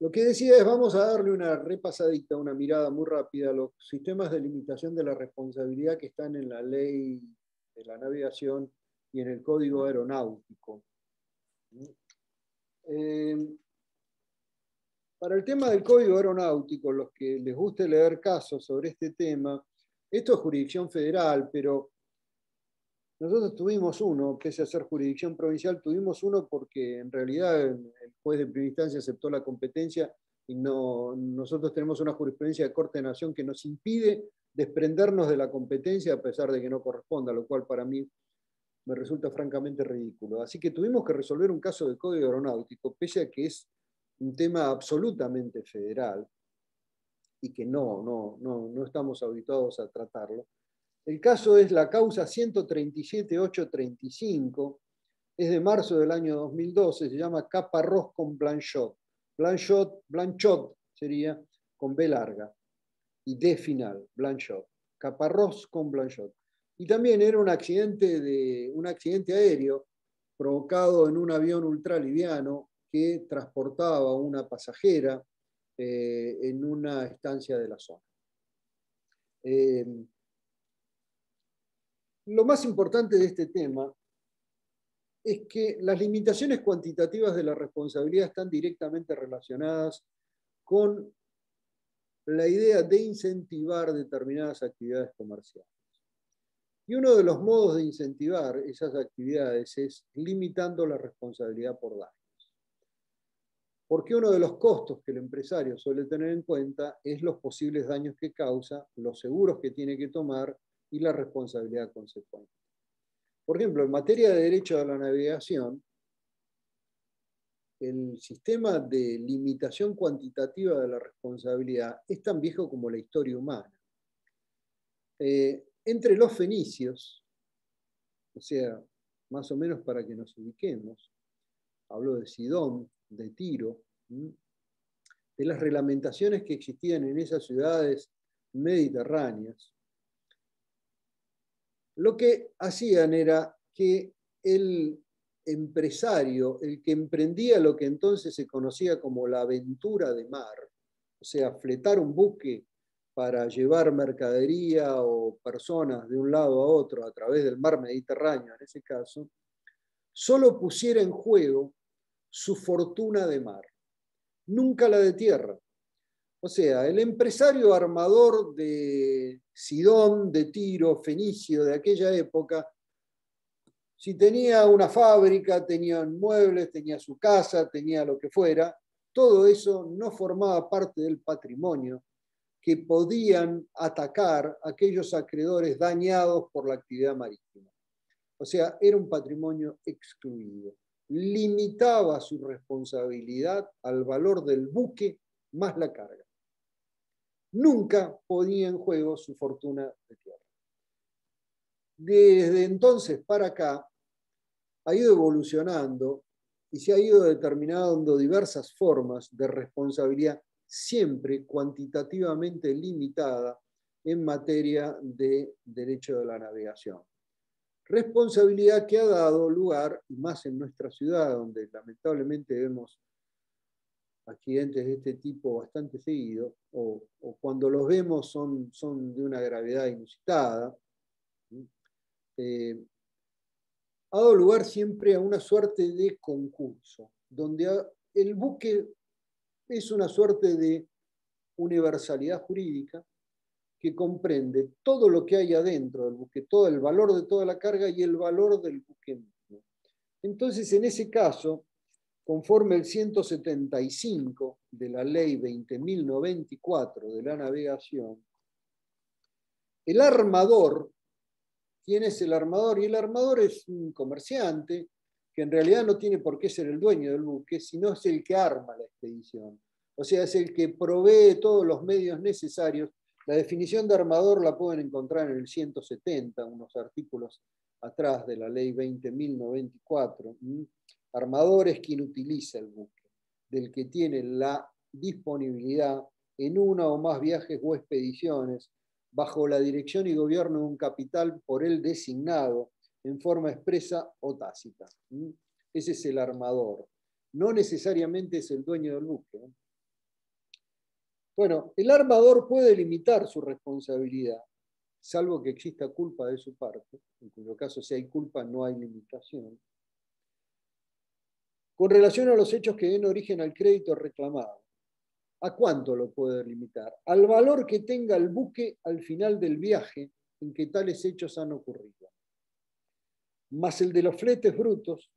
Lo que decía es, vamos a darle una repasadita, una mirada muy rápida a los sistemas de limitación de la responsabilidad que están en la ley de la navegación y en el código aeronáutico. Para el tema del código aeronáutico, los que les guste leer casos sobre este tema, esto es jurisdicción federal, pero nosotros tuvimos uno, pese a ser jurisdicción provincial, tuvimos uno porque en realidad el juez de primera instancia aceptó la competencia y nosotros tenemos una jurisprudencia de Corte de Nación que nos impide desprendernos de la competencia a pesar de que no corresponda, lo cual para mí me resulta francamente ridículo. Así que tuvimos que resolver un caso de código aeronáutico, pese a que es un tema absolutamente federal y que no estamos habituados a tratarlo. El caso es la causa 137.835, es de marzo del año 2012, se llama Caparrós con Blanchot. Blanchot sería con B larga y D final, Blanchot. Caparrós con Blanchot. Y también era un accidente aéreo provocado en un avión ultraliviano que transportaba a una pasajera en una estancia de la zona. Lo más importante de este tema es que las limitaciones cuantitativas de la responsabilidad están directamente relacionadas con la idea de incentivar determinadas actividades comerciales. Y uno de los modos de incentivar esas actividades es limitando la responsabilidad por daños. Porque uno de los costos que el empresario suele tener en cuenta es los posibles daños que causa, los seguros que tiene que tomar y la responsabilidad consecuente. Por ejemplo, en materia de derecho a la navegación, el sistema de limitación cuantitativa de la responsabilidad es tan viejo como la historia humana. Entre los fenicios, o sea, más o menos para que nos ubiquemos, hablo de Sidón, de Tiro, de las reglamentaciones que existían en esas ciudades mediterráneas. Lo que hacían era que el empresario, el que emprendía lo que entonces se conocía como la aventura de mar, o sea, fletar un buque para llevar mercadería o personas de un lado a otro a través del mar Mediterráneo, en ese caso, solo pusiera en juego su fortuna de mar, nunca la de tierra. O sea, el empresario armador de Sidón, de Tiro, fenicio de aquella época, si tenía una fábrica, tenía muebles, tenía su casa, tenía lo que fuera, todo eso no formaba parte del patrimonio que podían atacar aquellos acreedores dañados por la actividad marítima. O sea, era un patrimonio excluido. Limitaba su responsabilidad al valor del buque más la carga. Nunca ponía en juego su fortuna de tierra. Desde entonces para acá ha ido evolucionando y se ha ido determinando diversas formas de responsabilidad, siempre cuantitativamente limitada en materia de derecho de la navegación. Responsabilidad que ha dado lugar, y más en nuestra ciudad, donde lamentablemente vemos accidentes de este tipo bastante seguidos, o cuando los vemos son de una gravedad inusitada, ha dado lugar siempre a una suerte de concurso, donde el buque es una suerte de universalidad jurídica que comprende todo lo que hay adentro del buque, todo el valor de toda la carga y el valor del buque mismo. Entonces, en ese caso, conforme el 175 de la ley 20.094 de la navegación, el armador, ¿quién es el armador? Y el armador es un comerciante que en realidad no tiene por qué ser el dueño del buque, sino es el que arma la expedición. O sea, es el que provee todos los medios necesarios. La definición de armador la pueden encontrar en el 170, unos artículos atrás de la ley 20.094. Armador es quien utiliza el buque. del que tiene la disponibilidad en una o más viajes o expediciones, bajo la dirección y gobierno de un capital por él designado, en forma expresa o tácita. Ese es el armador. No necesariamente es el dueño del buque. Bueno, el armador puede limitar su responsabilidad, salvo que exista culpa de su parte, en cuyo caso si hay culpa no hay limitación, con relación a los hechos que den origen al crédito reclamado. ¿A cuánto lo puede limitar? Al valor que tenga el buque al final del viaje en que tales hechos han ocurrido, más el de los fletes brutos,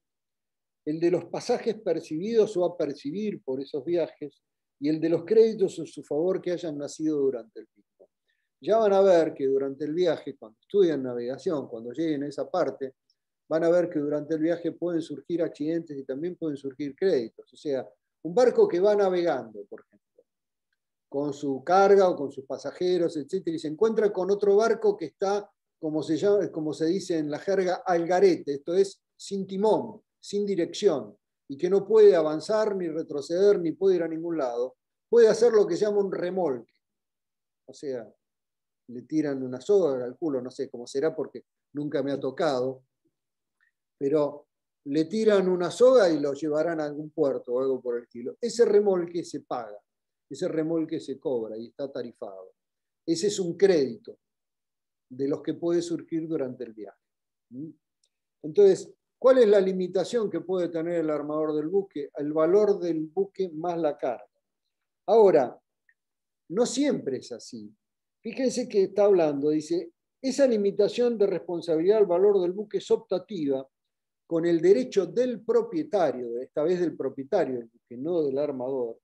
el de los pasajes percibidos o a percibir por esos viajes, y el de los créditos en su favor que hayan nacido durante el mismo. Ya van a ver que durante el viaje, cuando estudian navegación, cuando lleguen a esa parte, van a ver que durante el viaje pueden surgir accidentes y también pueden surgir créditos. O sea, un barco que va navegando, por ejemplo, con su carga o con sus pasajeros, etcétera, y se encuentra con otro barco que está, como se dice en la jerga, al garete, esto es, sin timón, sin dirección, y que no puede avanzar, ni retroceder, ni puede ir a ningún lado, puede hacer lo que se llama un remolque. O sea, le tiran una soga al culo, no sé cómo será porque nunca me ha tocado, pero le tiran una soga y lo llevarán a algún puerto o algo por el estilo. Ese remolque se paga, ese remolque se cobra y está tarifado. Ese es un crédito de los que puede surgir durante el viaje. Entonces, ¿cuál es la limitación que puede tener el armador del buque? El valor del buque más la carga. Ahora, no siempre es así. Fíjense que está hablando, dice, esa limitación de responsabilidad al valor del buque es optativa con el derecho del propietario, esta vez del propietario del buque, no del armador,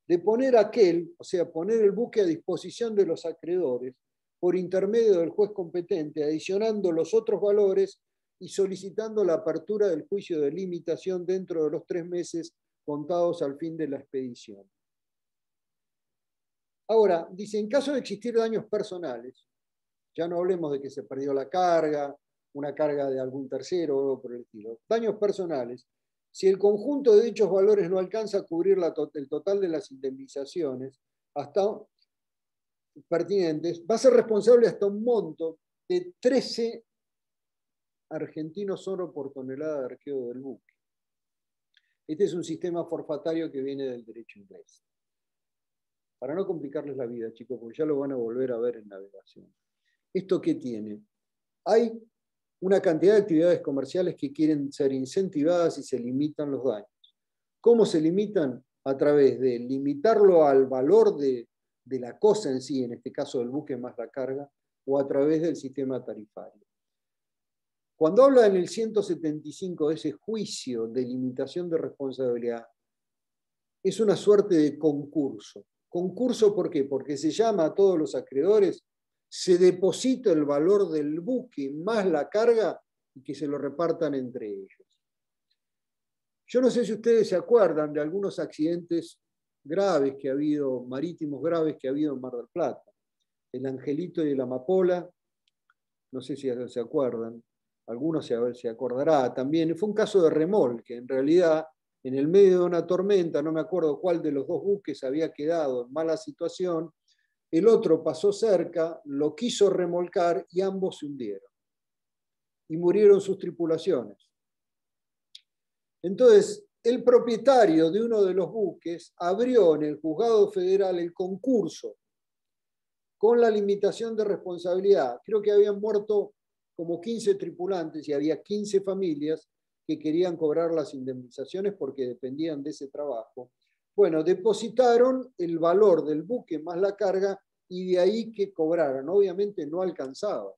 de poner aquel, o sea, poner el buque a disposición de los acreedores por intermedio del juez competente, adicionando los otros valores y solicitando la apertura del juicio de limitación dentro de los 3 meses contados al fin de la expedición. Ahora, dice, en caso de existir daños personales, ya no hablemos de que se perdió la carga, una carga de algún tercero o algo por el estilo, daños personales, si el conjunto de dichos valores no alcanza a cubrir el total de las indemnizaciones hasta pertinentes, va a ser responsable hasta un monto de 13 argentinos oro por tonelada de arqueo del buque. Este es un sistema forfatario que viene del derecho inglés. Para no complicarles la vida, chicos, porque ya lo van a volver a ver en navegación. ¿Esto qué tiene? Hay una cantidad de actividades comerciales que quieren ser incentivadas y se limitan los daños. ¿Cómo se limitan? A través de limitarlo al valor de la cosa en sí, en este caso del buque más la carga, o a través del sistema tarifario. Cuando habla en el 175 de ese juicio de limitación de responsabilidad, es una suerte de concurso. ¿Concurso por qué? Porque se llama a todos los acreedores, se deposita el valor del buque más la carga y que se lo repartan entre ellos. Yo no sé si ustedes se acuerdan de algunos accidentes graves que ha habido, marítimos graves que ha habido en Mar del Plata. El Angelito y el Amapola, no sé si se acuerdan, algunos se acordará también. Fue un caso de remolque, en realidad, en el medio de una tormenta, no me acuerdo cuál de los dos buques había quedado en mala situación, el otro pasó cerca, lo quiso remolcar y ambos se hundieron. Y murieron sus tripulaciones. Entonces, el propietario de uno de los buques abrió en el juzgado federal el concurso con la limitación de responsabilidad. Creo que habían muerto como 15 tripulantes y había 15 familias que querían cobrar las indemnizaciones porque dependían de ese trabajo. Bueno, depositaron el valor del buque más la carga y de ahí que cobraran. Obviamente no alcanzaba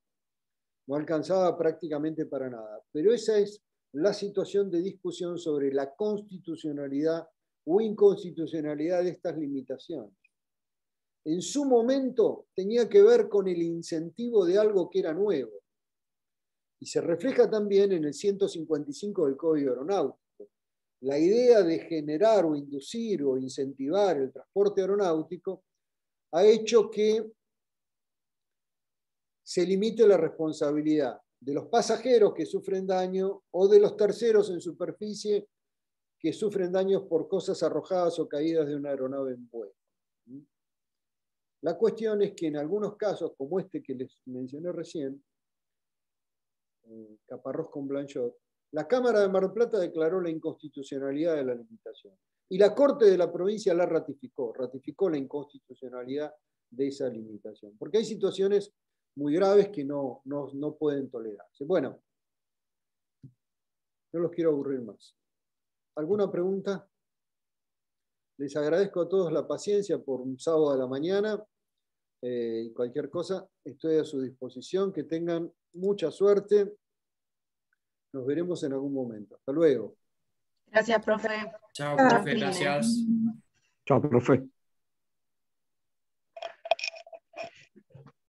prácticamente para nada, pero esa es la situación de discusión sobre la constitucionalidad o inconstitucionalidad de estas limitaciones. En su momento tenía que ver con el incentivo de algo que era nuevo. Y se refleja también en el 155 del Código Aeronáutico. La idea de generar o inducir o incentivar el transporte aeronáutico ha hecho que se limite la responsabilidad de los pasajeros que sufren daño o de los terceros en superficie que sufren daños por cosas arrojadas o caídas de una aeronave en vuelo. La cuestión es que en algunos casos, como este que les mencioné recién, Caparrós con Blanchot, la Cámara de Mar del Plata declaró la inconstitucionalidad de la limitación. Y la Corte de la provincia la ratificó la inconstitucionalidad de esa limitación. Porque hay situaciones muy graves que no pueden tolerarse. Bueno, no los quiero aburrir más. ¿Alguna pregunta? Les agradezco a todos la paciencia por un sábado a la mañana. Cualquier cosa, estoy a su disposición. Que tengan mucha suerte. Nos veremos en algún momento. Hasta luego. Gracias, profe. Chao, profe, gracias. Chao, profe.